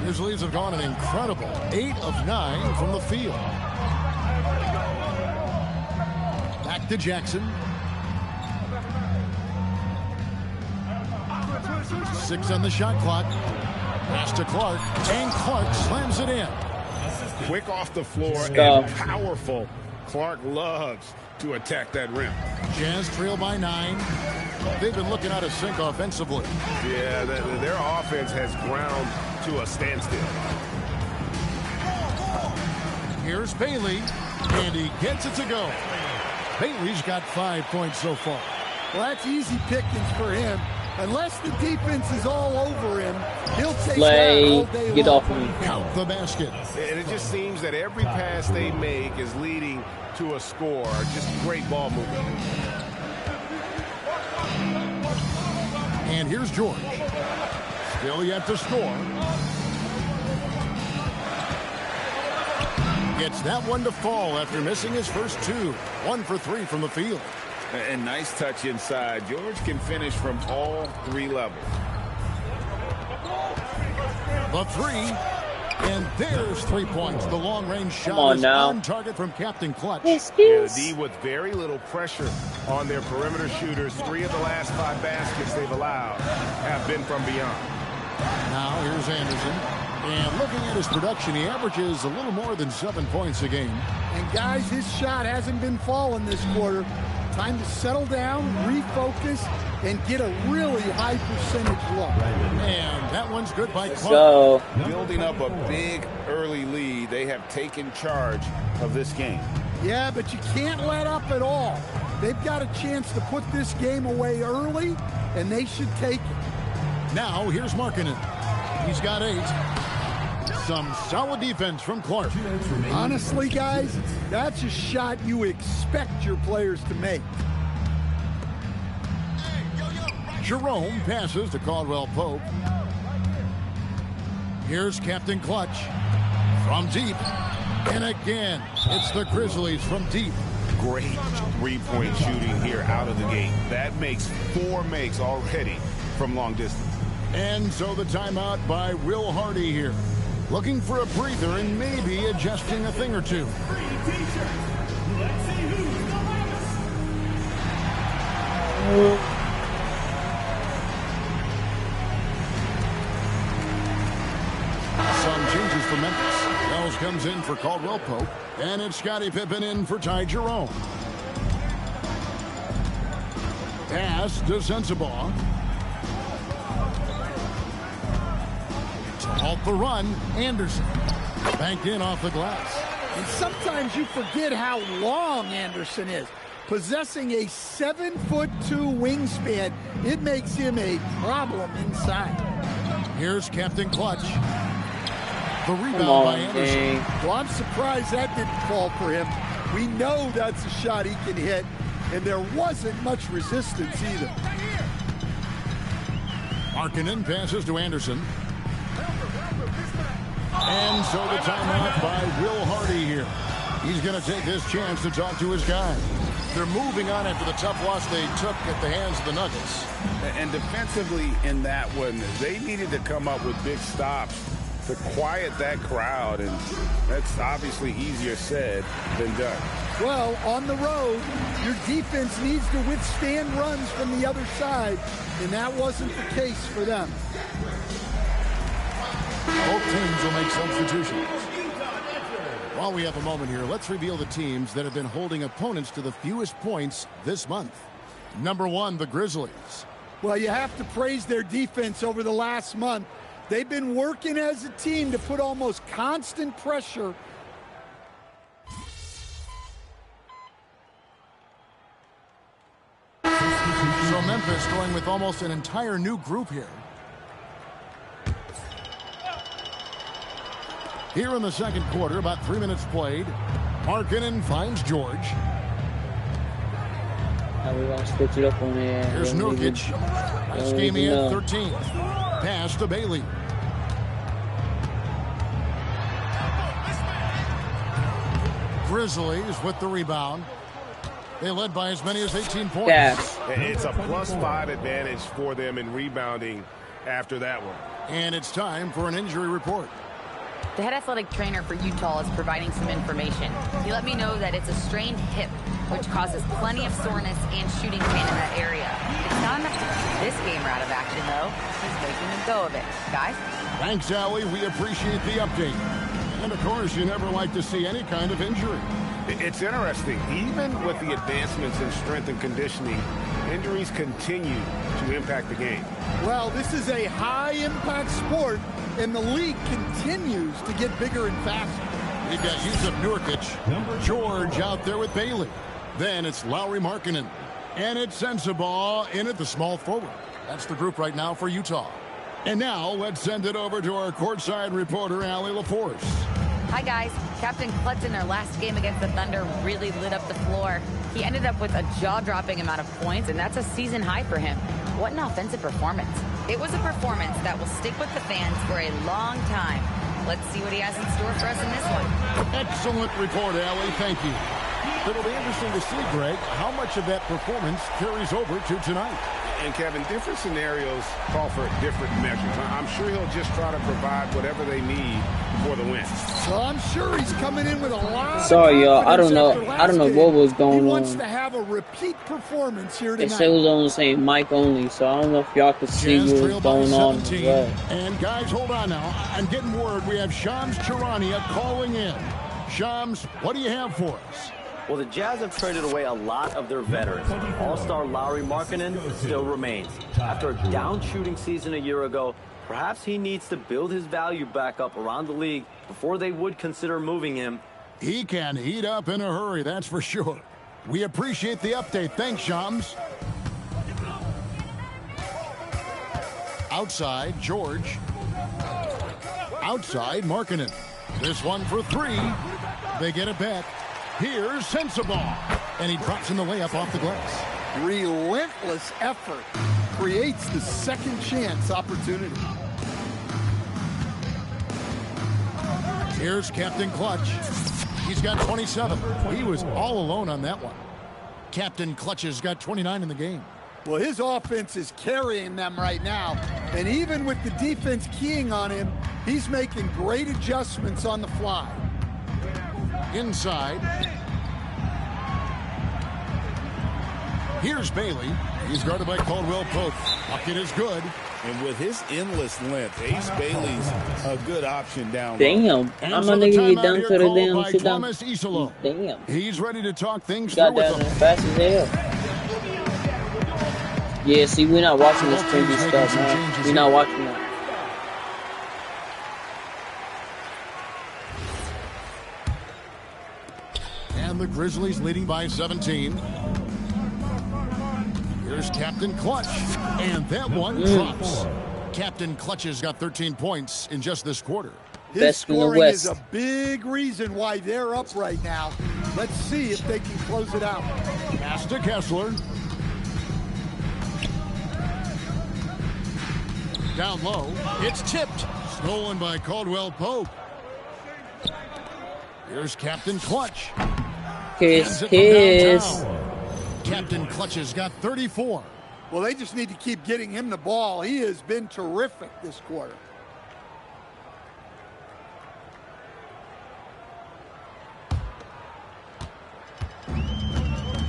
Grizzlies have gone an incredible 8 of 9 from the field. Back to Jackson. 6 on the shot clock. Pass to Clark. And Clark slams it in. Quick off the floor and powerful. Clark loves to attack that rim. Jazz trail by 9. They've been looking out of sync offensively. Yeah, their offense has ground to a standstill. Here's Bailey, and he gets it to go. Bailey's got 5 points so far. Well, that's easy pickings for him. Unless the defense is all over him, he'll take that all day Get long. off of me. Count the basket. And it just seems that every pass they make is leading to a score. Just great ball movement. And here's George. Still yet to score. Gets that one to fall after missing his first 2. 1 for 3 from the field. And nice touch inside. George can finish from all 3 levels. The 3. And there's 3 points. The long-range shot on is now. on target from Captain Clutch. Yeah, the D with very little pressure on their perimeter shooters. 3 of the last 5 baskets they've allowed have been from beyond. Now here's Anderson. And looking at his production, he averages a little more than 7 points a game. And guys, his shot hasn't been falling this quarter. Time to settle down, refocus, and get a really high percentage look. And that one's good by Clark. So, Building up a big early lead, they have taken charge of this game. Yeah, but you can't let up at all. They've got a chance to put this game away early, and they should take it. Now here's Markkanen. He's got 8. Some solid defense from Clark. Honestly, guys, that's a shot you expect your players to make. Jerome passes to Caldwell Pope. Here's Captain Clutch from deep. And again, it's the Grizzlies from deep. Great three-point shooting here out of the gate. That makes 4 makes already from long distance. And so the timeout by Will Hardy here. Looking for a breather and maybe adjusting a thing or 2. Some changes for Memphis. Wells comes in for Caldwell Pope. And it's Scottie Pippen in for Ty Jerome. Pass to Sensabaugh. To halt the run, Anderson. Banked in off the glass. And sometimes you forget how long Anderson is. Possessing a 7'2" wingspan, it makes him a problem inside. Here's Captain Clutch. The rebound by Anderson. Well, I'm surprised that didn't fall for him. We know that's a shot he can hit, and there wasn't much resistance either. Markkanen passes to Anderson. And so the timeout by Will Hardy here. He's going to take this chance to talk to his guys. They're moving on after the tough loss they took at the hands of the Nuggets. And defensively in that one, they needed to come up with big stops to quiet that crowd, and that's obviously easier said than done. Well, on the road, your defense needs to withstand runs from the other side, and that wasn't the case for them. Both teams will make substitutions. While we have a moment here, let's reveal the teams that have been holding opponents to the fewest points this month. Number 1, the Grizzlies. Well, you have to praise their defense over the last month. They've been working as a team to put almost constant pressure. So Memphis going with almost an entire new group here. Here in the second quarter, about 3 minutes played. Markkanen finds George. We're going to switch it up on there. Here's Nurkic. Last game he had 13. Pass to Bailey. Grizzlies with the rebound. They led by as many as 18 points. Yes. It's a +5 advantage for them in rebounding after that one. And it's time for an injury report. The head athletic trainer for Utah is providing some information. He let me know that it's a strained hip, which causes plenty of soreness and shooting pain in that area. It's not enough to keep this game out of action, though. He's making a go of it. Guys? Thanks, Allie. We appreciate the update. And, of course, you never like to see any kind of injury. It's interesting. Even with the advancements in strength and conditioning, injuries continue to impact the game. Well, this is a high-impact sport, and the league continues to get bigger and faster. We've got Yusuf Nurkic, George out there with Bailey. Then it's Lauri Markkanen. And it's Sensabaugh in at the small forward. That's the group right now for Utah. And now let's send it over to our courtside reporter, Allie LaForce. Hi, guys. Captain Clutch in their last game against the Thunder really lit up the floor. He ended up with a jaw-dropping amount of points, and that's a season high for him. What an offensive performance. It was a performance that will stick with the fans for a long time. Let's see what he has in store for us in this one. Excellent report, Allie. Thank you. It'll be interesting to see, Greg, how much of that performance carries over to tonight. And, Kevin, different scenarios call for different measures. I'm sure he'll just try to provide whatever they need for the win. So I'm sure he's coming in with a lot. Sorry, y'all. I don't know what was going on. He wants to have a repeat performance here tonight. They said it was on the same mic only, so I don't know if y'all could see what was going on as well. And guys, hold on now. I'm getting word we have Shams Charania calling in. Shams, what do you have for us? Well, the Jazz have traded away a lot of their veterans. All-star Lauri Markkanen still remains. After a down shooting season a year ago, perhaps he needs to build his value back up around the league before they would consider moving him. He can heat up in a hurry, that's for sure. We appreciate the update. Thanks, Shams. Outside, George. Outside, Markkanen. This one for three. They get it back. Here's Sensabaugh. And he drops in the layup off the glass. Relentless effort creates the second chance opportunity. Here's Captain Clutch. He's got 27. He was all alone on that one. Captain Clutch has got 29 in the game. Well, his offense is carrying them right now. And even with the defense keying on him, he's making great adjustments on the fly. Inside. Here's Bailey. He's guarded by Caldwell Pope. Bucket is good. And with his endless length, Ace Bailey's a good option down low. Damn. I'm gonna get done to the damn sit down. Damn. He's ready to talk things through with them. Fast as hell. Yeah, see, we're not watching this crazy stuff, man. We're not watching that. and the Grizzlies leading by 17. Here's Captain Clutch, and that one drops. Captain Clutch has got 13 points in just this quarter. His scoring is a big reason why they're up right now. Let's see if they can close it out. Pass to Kessler. Down low. It's tipped. Stolen by Caldwell Pope. Here's Captain Clutch. Kiss. Captain Clutch has got 34. Well, they just need to keep getting him the ball. He has been terrific this quarter.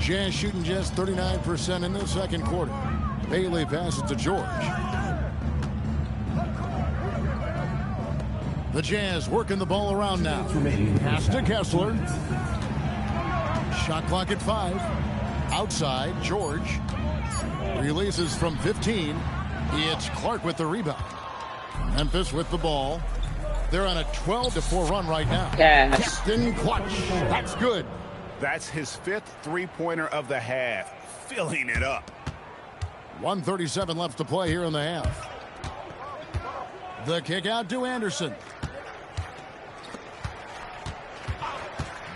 Jazz shooting just 39% in the second quarter. Bailey passes to George. The Jazz working the ball around now. Pass to Kessler. Shot clock at 5. Outside, George. Releases from 15. It's Clark with the rebound. Memphis with the ball. They're on a 12-4 run right now. Captain Clutch. That's good. That's his 5th three-pointer of the half. Filling it up. 1:37 left to play here in the half. The kick out to Anderson.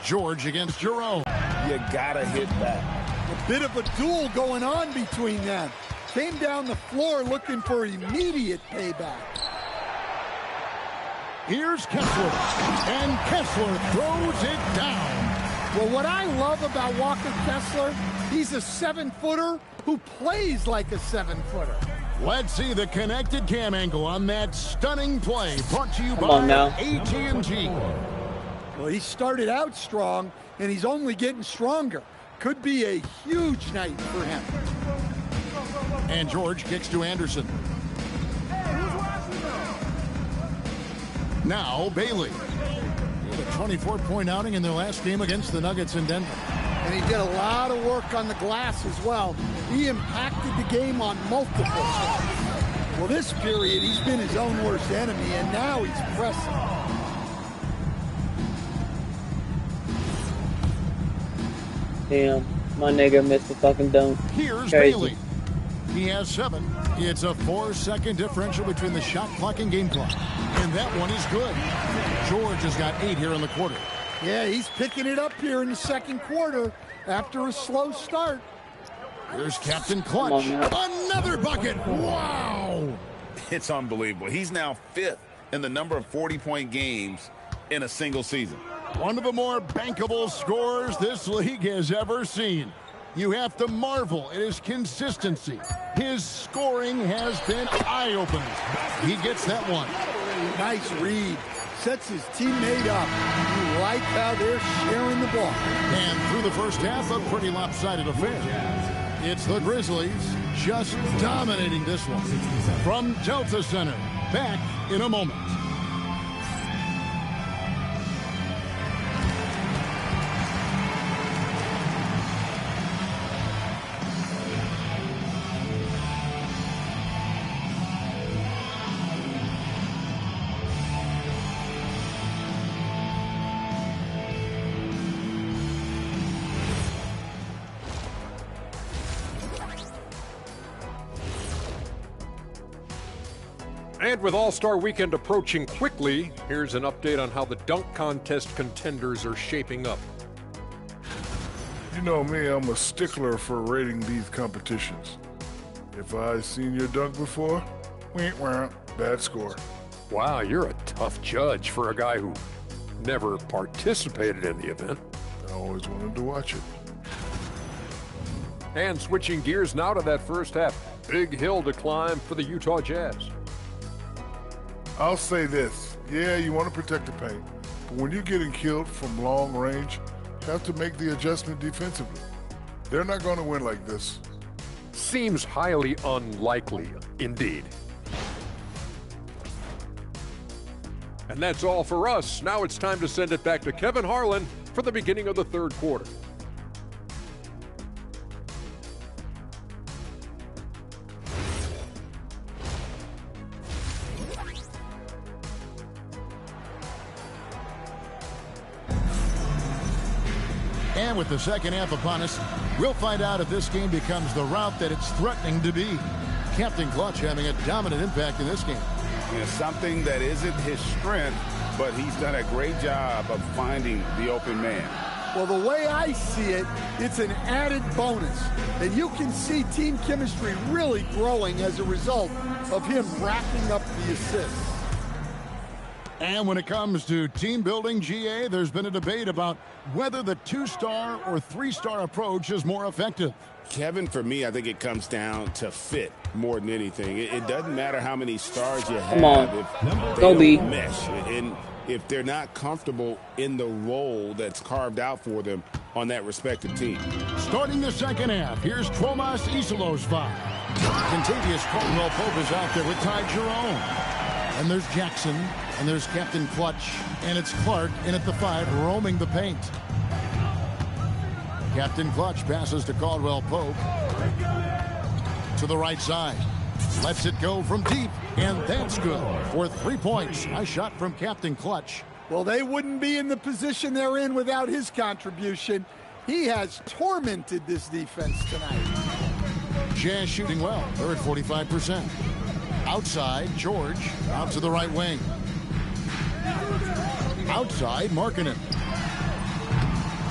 George against Jerome. You gotta hit that. A bit of a duel going on between them. Came down the floor looking for immediate payback. Here's Kessler. And Kessler throws it down. Well, what I love about Walker Kessler, he's a 7-footer who plays like a 7-footer. Let's see the connected cam angle on that stunning play. Brought to you by AT&T. Well, he started out strong, and he's only getting stronger. Could be a huge night for him. And George kicks to Anderson. Now Bailey. A 24-point outing in their last game against the Nuggets in Denver. And he did a lot of work on the glass as well. He impacted the game on multiple times. Well, this period, he's been his own worst enemy, and now he's pressing. Damn, my nigga missed the fucking dunk. Here's Bailey. He has 7. It's a 4-second differential between the shot clock and game clock. And that one is good. George has got 8 here in the quarter. Yeah, he's picking it up here in the second quarter after a slow start. Here's Captain Clutch. Another bucket. Wow. It's unbelievable. He's now 5th in the number of 40-point games in a single season. One of the more bankable scorers this league has ever seen. You have to marvel at his consistency. His scoring has been eye-opening. He gets that one. Nice read. Sets his teammate up. You like how they're sharing the ball. And through the first half, a pretty lopsided affair. It's the Grizzlies just dominating this one. From Delta Center, back in a moment. And with All-Star Weekend approaching quickly, here's an update on how the dunk contest contenders are shaping up. You know me, I'm a stickler for rating these competitions. If I've seen your dunk before, bad score. Wow, you're a tough judge for a guy who never participated in the event. I always wanted to watch it. And switching gears now to that first half. Big hill to climb for the Utah Jazz. I'll say this. Yeah, you want to protect the paint. But when you're getting killed from long range, you have to make the adjustment defensively. They're not going to win like this. Seems highly unlikely, indeed. And that's all for us. Now it's time to send it back to Kevin Harlan for the beginning of the third quarter. And with the second half upon us, we'll find out if this game becomes the route that it's threatening to be. Captain Clutch having a dominant impact in this game. Yeah, something that isn't his strength, but he's done a great job of finding the open man. Well, the way I see it, it's an added bonus. And you can see team chemistry really growing as a result of him racking up the assists. And when it comes to team building, GA, there's been a debate about whether the 2-star or 3-star approach is more effective. Kevin, for me, I think it comes down to fit more than anything. It doesn't matter how many stars you have. Come on. If they don't mesh. And if they're not comfortable in the role that's carved out for them on that respective team. Starting the second half, here's Tromas Isilo's foul. Contavious Caldwell-Pope is out there with Ty Jerome. And there's Jackson, and there's Captain Clutch, and it's Clark in at the 5, roaming the paint. Captain Clutch passes to Caldwell-Pope. To the right side. Lets it go from deep, and that's good for 3 points. Nice shot from Captain Clutch. Well, they wouldn't be in the position they're in without his contribution. He has tormented this defense tonight. Jazz shooting well. They're at 45%. Outside, George, out to the right wing. Outside, Markkanen.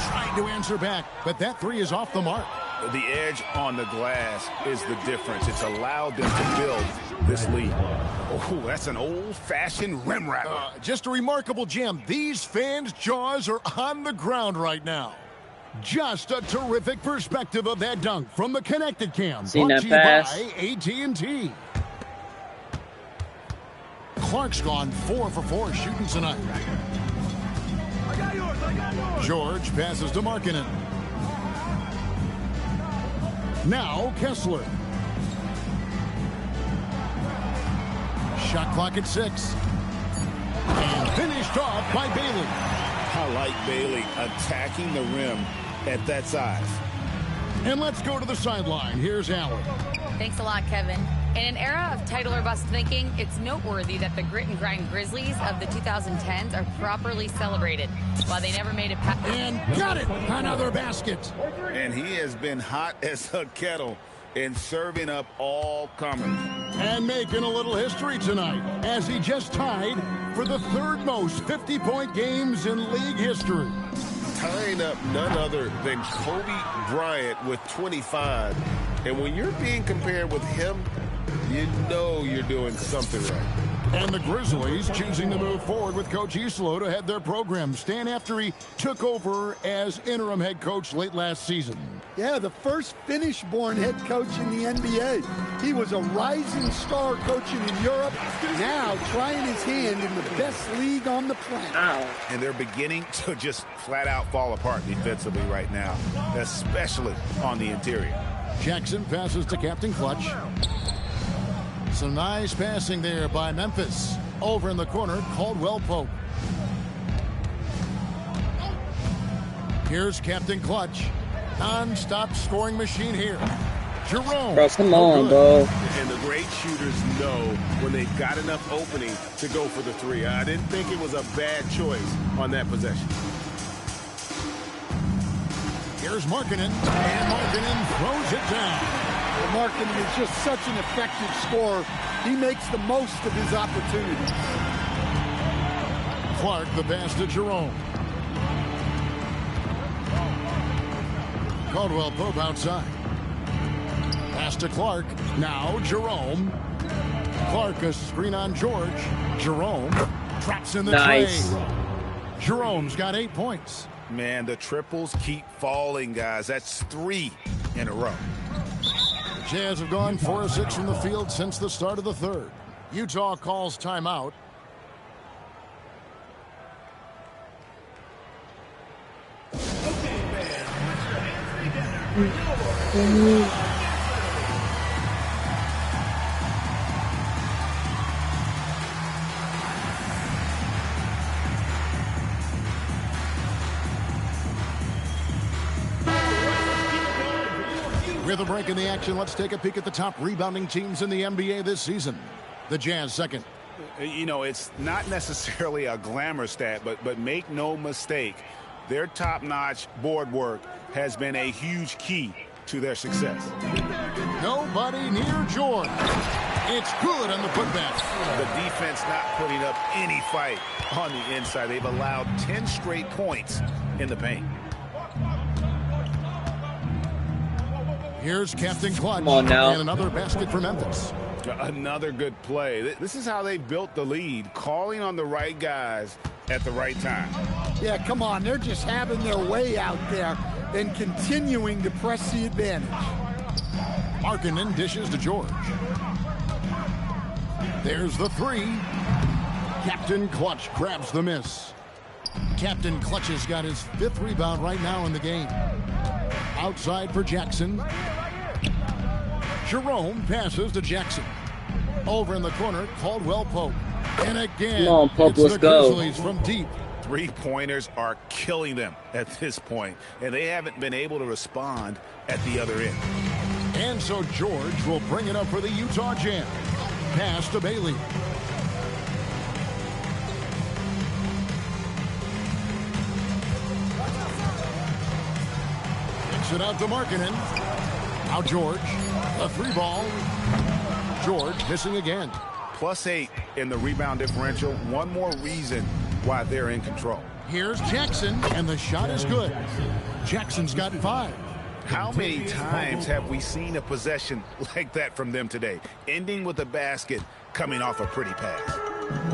Trying to answer back, but that 3 is off the mark. The edge on the glass is the difference. It's allowed them to build this lead. Oh, that's an old-fashioned rim rattler. Just a remarkable gem. These fans' jaws are on the ground right now. Just a terrific perspective of that dunk from the Connected Cam. Seen Brought that to you pass. by AT&T. Clark's gone 4 for 4 shooting tonight. George passes to Markkanen. Now Kessler. Shot clock at 6. And finished off by Bailey. I like Bailey attacking the rim at that size. And let's go to the sideline. Here's Allen. Thanks a lot, Kevin. In an era of title or bust thinking, it's noteworthy that the grit and grind Grizzlies of the 2010s are properly celebrated, while they never made it past. And got it! Another basket. And he has been hot as a kettle in serving up all comers. And making a little history tonight, as he just tied for the 3rd most 50-point games in league history. Tying up none other than Kobe Bryant with 25. And when you're being compared with him, you know you're doing something right. And the Grizzlies choosing to move forward with Coach Isolo to head their program, Stan, after he took over as interim head coach late last season. Yeah, the first Finnish-born head coach in the NBA. He was a rising star coaching in Europe, now trying his hand in the best league on the planet. And they're beginning to just flat out fall apart defensively right now, especially on the interior. Jackson passes to Captain Clutch. Some nice passing there by Memphis. Over in the corner, Caldwell-Pope. Here's Captain Clutch. Non-stop scoring machine here. Jerome. Bro, come on, bro. And the great shooters know when they've got enough opening to go for the 3. I didn't think it was a bad choice on that possession. Here's Markkanen. And Markkanen throws it down. Markkanen is just such an effective scorer. He makes the most of his opportunities. Clark, the pass to Jerome. Caldwell-Pope outside. Pass to Clark. Now Jerome. Clark, a screen on George. Jerome traps in the tray. Jerome's got 8 points. Man, the triples keep falling, guys. That's 3 in a row. The Jazz have gone 4 of 6 from the field since the start of the 3rd. Utah calls timeout. With a break in the action, let's take a peek at the top rebounding teams in the NBA this season. The Jazz second. You know, it's not necessarily a glamour stat, but make no mistake, Their top-notch board work has been a huge key to their success. Nobody near George. It's good on the putback. The defense not putting up any fight on the inside. They've allowed 10 straight points in the paint. Here's Captain Clutch. Come on now. And another basket for Memphis. Another good play. This is how they built the lead, calling on the right guys at the right time. Yeah, come on. They're just having their way out there and continuing to press the advantage. Markkanen dishes to George. There's the three. Captain Clutch grabs the miss. Captain Clutch has got his 5th rebound right now in the game. Outside for Jackson. Jerome passes to Jackson. Over in the corner, Caldwell Pope. And again, come on, Pope, it's let's the go. Grizzlies from deep. Three-pointers are killing them at this point, and they haven't been able to respond at the other end. And so George will bring it up for the Utah Jam. Pass to Bailey. Kicks it out to Markkanen. Now George. A 3-ball. George missing again. +8 in the rebound differential. One more reason why they're in control. Here's Jackson, and the shot is good. Jackson's got 5. How many times have we seen a possession like that from them today, ending with a basket coming off a pretty pass?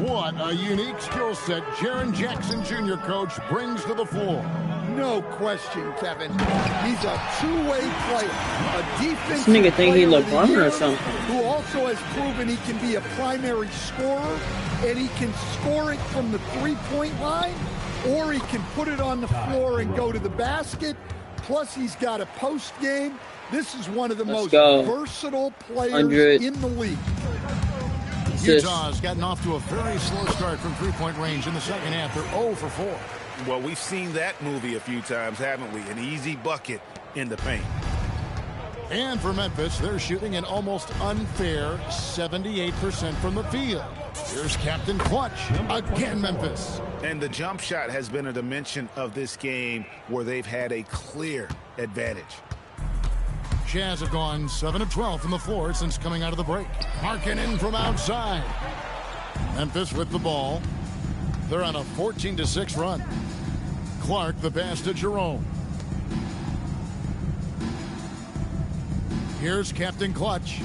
What a unique skill set Jaren Jackson Jr. coach brings to the floor. No question, Kevin. He's a two-way player, a defensive This nigga think he player of the LeBron or year something. who also has proven he can be a primary scorer, and he can score it from the three-point line, or he can put it on the floor and go to the basket. Plus, he's got a post game. This is one of the most versatile players in the league. Utah's gotten off to a very slow start from three-point range in the second half. They're 0 for 4. Well, we've seen that movie a few times, haven't we? An easy bucket in the paint. And for Memphis, they're shooting an almost unfair 78% from the field. Here's Captain Clutch. Again, Memphis. And the jump shot has been a dimension of this game where they've had a clear advantage. Jazz have gone 7 of 12 from the floor since coming out of the break. Markkanen from outside. Memphis with the ball. They're on a 14-6 run. Clark the pass to Jerome. Here's Captain Clutch.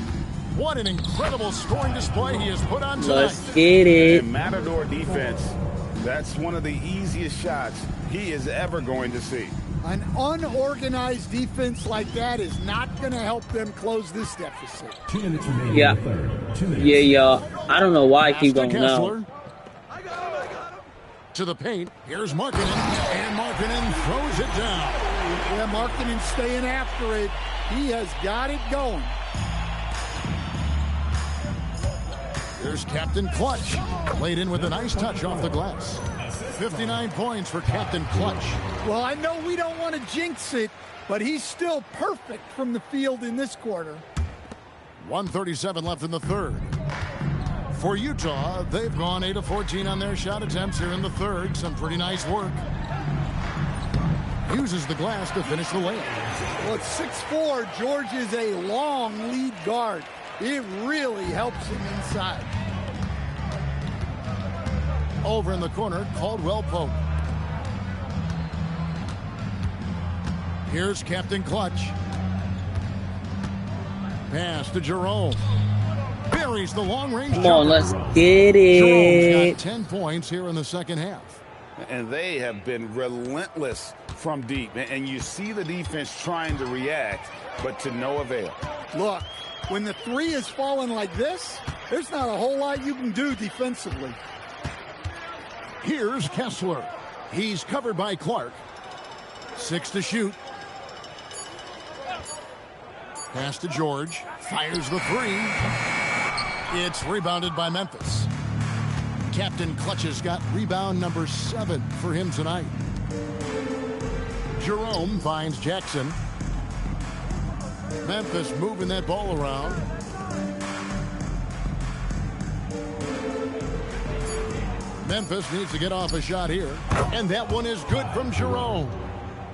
What an incredible scoring display he has put on tonight. Let's get it. And Matador defense, that's one of the easiest shots he is ever going to see. An unorganized defense like that is not going to help them close this deficit. 2 minutes remaining. Yeah. 2 minutes. Yeah. I don't know why I keep going now. To the paint. Here's Markkanen. And Markkanen throws it down. Yeah, Markkanen staying after it. He has got it going. There's Captain Clutch. Played in with a nice touch off the glass. 59 points for Captain Clutch. Well, I know we don't want to jinx it, but he's still perfect from the field in this quarter. 1:37 left in the third. For Utah, they've gone 8 of 14 on their shot attempts here in the third. Some pretty nice work. Uses the glass to finish the layup. Well, it's 6'4". George is a long lead guard. It really helps him inside. Over in the corner, Caldwell Pope. Here's Captain Clutch. Pass to Jerome. Buries the long-range Come on, jumper. let's get Jerome's got it. 10 points here in the second half. And they have been relentless from deep. And you see the defense trying to react, but to no avail. Look, when the three is falling like this, there's not a whole lot you can do defensively. Here's Kessler. He's covered by Clark. 6 to shoot. Pass to George. Fires the three. It's rebounded by Memphis. Captain Clutch has got rebound number 7 for him tonight. Jerome finds Jackson. Memphis moving that ball around. Memphis needs to get off a shot here. And that one is good from Jerome.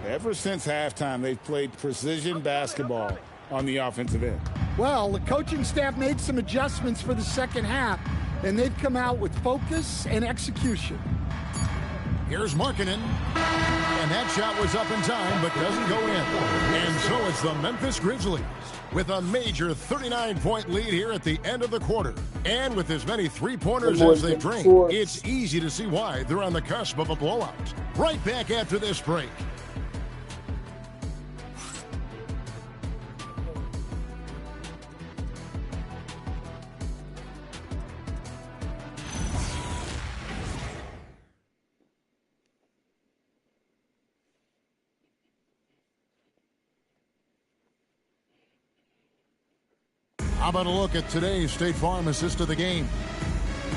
Ever since halftime, they've played precision basketball on the offensive end. Well, the coaching staff made some adjustments for the second half, and they've come out with focus and execution. Here's Markkanen. And that shot was up in time, but doesn't go in. And so it's the Memphis Grizzlies with a major 39-point lead here at the end of the quarter. And with as many three-pointers as they've drained, it's easy to see why they're on the cusp of a blowout. Right back after this break. How about a look at today's State Farm assist of the game?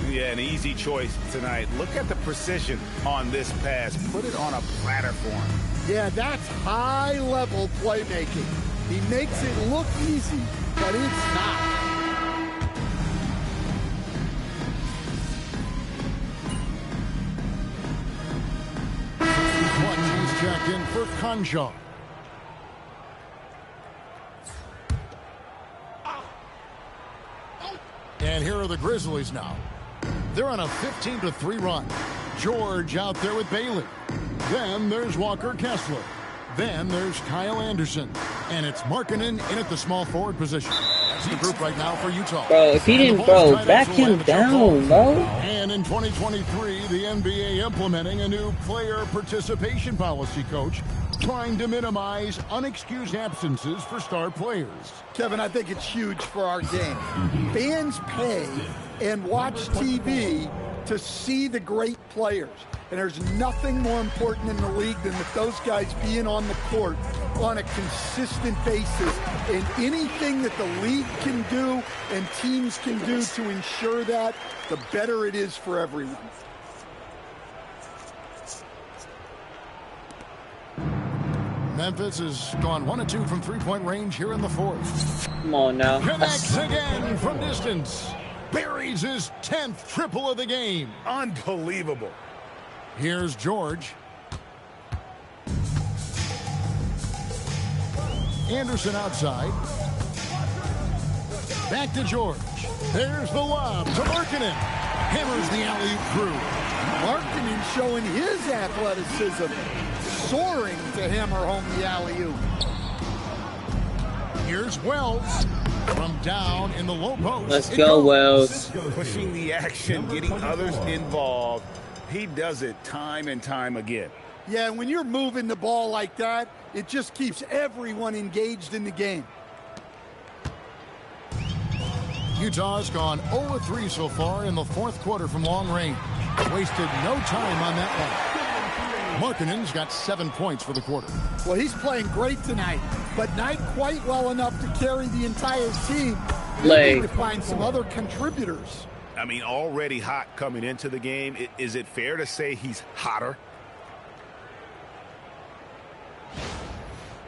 Yeah, an easy choice tonight. Look at the precision on this pass. Put it on a platter for him. Yeah, that's high-level playmaking. He makes it look easy, but it's not. He's checked in for Conjar. And here are the Grizzlies now. They're on a 15-3 run. George out there with Bailey. Then there's Walker Kessler. Then there's Kyle Anderson. And it's Markkanen in at the small forward position. That's the group right now for Utah. Bro, if he didn't, back him down, bro. And in 2023, the NBA implementing a new player participation policy, coach, trying to minimize unexcused absences for star players. Kevin, I think it's huge for our game. Fans pay and watch TV to see the great players. And there's nothing more important in the league than that those guys being on the court on a consistent basis. And anything that the league can do and teams can do to ensure that, the better it is for everyone. Memphis has gone 1 of 2 from three-point range here in the fourth. Come on now. Connects again from distance. Buries his 10th triple of the game. Unbelievable. Here's George. Anderson outside. Back to George. There's the lob to Markkanen. Hammers the alley-oop through. Markkanen showing his athleticism. Soaring to hammer home the alley-oop. Here's Wells from down in the low post. Let's go, Wells. Pushing the action, getting others involved. He does it time and time again. Yeah, and when you're moving the ball like that, it just keeps everyone engaged in the game. Utah's gone 0-3 so far in the fourth quarter from long range. Wasted no time on that one. Markkanen's got 7 points for the quarter. Well, he's playing great tonight, but not quite well enough to carry the entire team. They need to find some other contributors. I mean, already hot coming into the game. Is it fair to say he's hotter?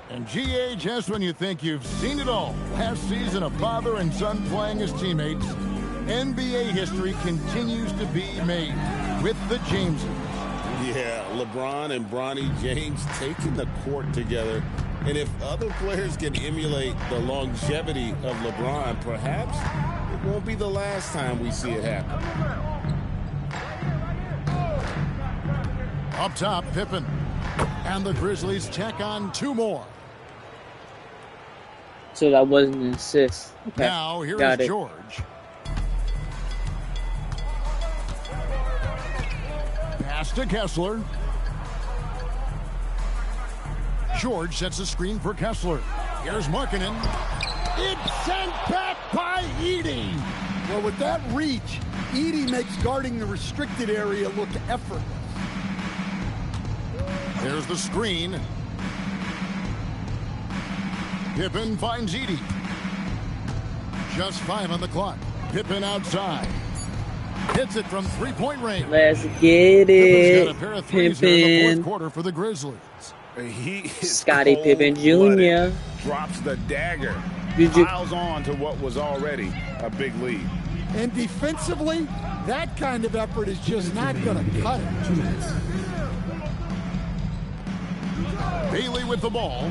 And GA, just when you think you've seen it all, last season a father and son playing as teammates, NBA history continues to be made with the Jameses. Yeah, LeBron and Bronny James taking the court together. And if other players can emulate the longevity of LeBron, perhaps it won't be the last time we see it happen. Up top, Pippen. And the Grizzlies check on 2 more. So that wasn't an assist. Okay. Now, here is George. Pass to Kessler. George sets a screen for Kessler. Here's Markkanen. It's sent back by Edey. Well, with that reach, Edey makes guarding the restricted area look effortless. There's the screen. Pippen finds Edey. Just 5 on the clock. Pippen outside. Hits it from three-point range. Let's get it. Got a pair of threes here in the fourth quarter for the Grizzlies. He is Scottie Pippen Jr. Drops the dagger. Piles on to what was already a big lead. And defensively, That kind of effort is just not going to cut it. Bailey with the ball.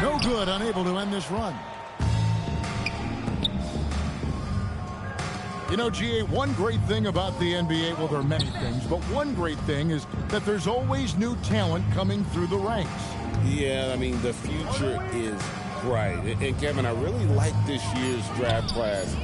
No good, unable to end this run. You know, GA, one great thing about the NBA, well, there are many things, but one great thing is that there's always new talent coming through the ranks. Yeah, I mean, the future is bright. And Kevin, I really like this year's draft class.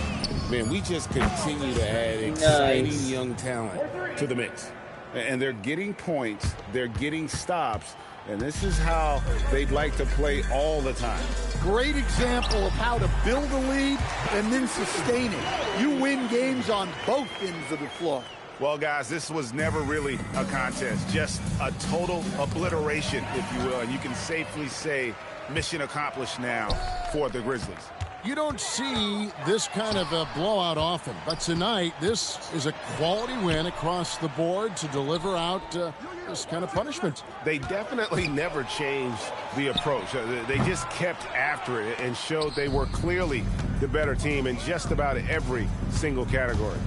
Man, we just continue to add exciting young talent to the mix. And they're getting points, they're getting stops, and this is how they'd like to play all the time. Great example of how to build a lead and then sustain it. You win games on both ends of the floor. Well, guys, this was never really a contest, just a total obliteration, if you will. And you can safely say mission accomplished now for the Grizzlies. You don't see this kind of a blowout often, but tonight this is a quality win across the board to deliver out this kind of punishment. They definitely never changed the approach. They just kept after it and showed they were clearly the better team in just about every single category.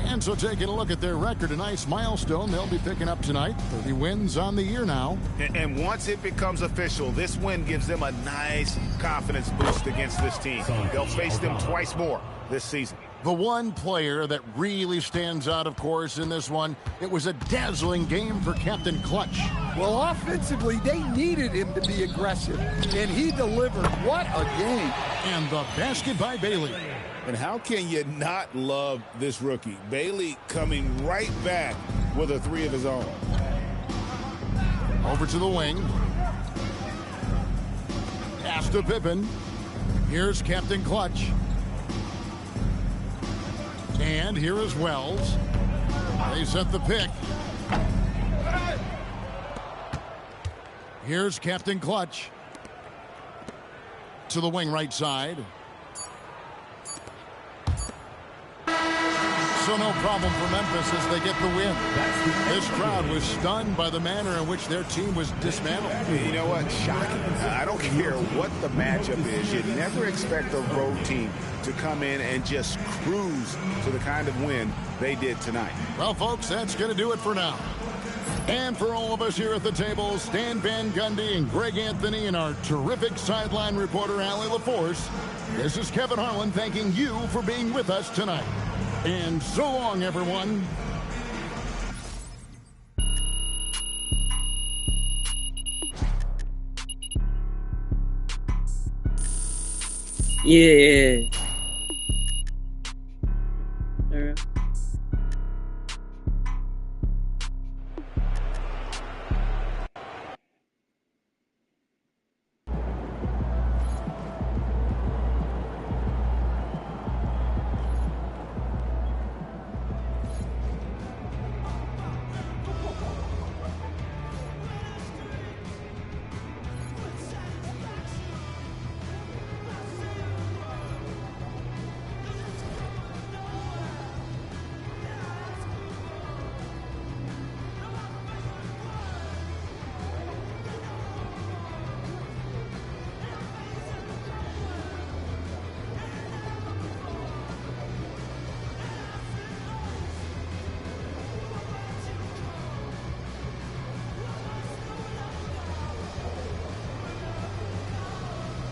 And so taking a look at their record, a nice milestone they'll be picking up tonight. 30 wins on the year now. And once it becomes official, this win gives them a nice confidence boost against this team. They'll face them twice more this season. The one player that really stands out, of course, in this one, it was a dazzling game for Captain Clutch. Well, offensively, they needed him to be aggressive, and he delivered. What a game. And the basket by Bailey. And how can you not love this rookie? Bailey coming right back with a three of his own. Over to the wing. Pass to Pippen. Here's Captain Clutch. And here is Wells. They set the pick. Here's Captain Clutch. To the wing right side. So no problem for Memphis as they get the win. This crowd was stunned by the manner in which their team was dismantled. You know what? Shocking. I don't care what the matchup is. You never expect a road team to come in and just cruise to the kind of win they did tonight. Well, folks, that's going to do it for now. And for all of us here at the table, Stan Van Gundy and Greg Anthony and our terrific sideline reporter, Allie LaForce, this is Kevin Harlan thanking you for being with us tonight. And so long, everyone. Yeah.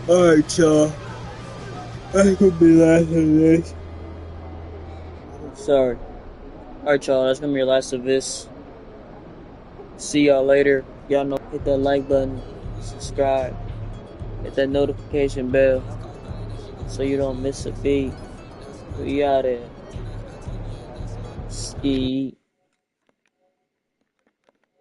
Alright, y'all. That's gonna be the last of this. Sorry. Alright, y'all. That's gonna be the last of this. See y'all later. Y'all know, hit that like button, subscribe, hit that notification bell so you don't miss a beat. We out there. Ski.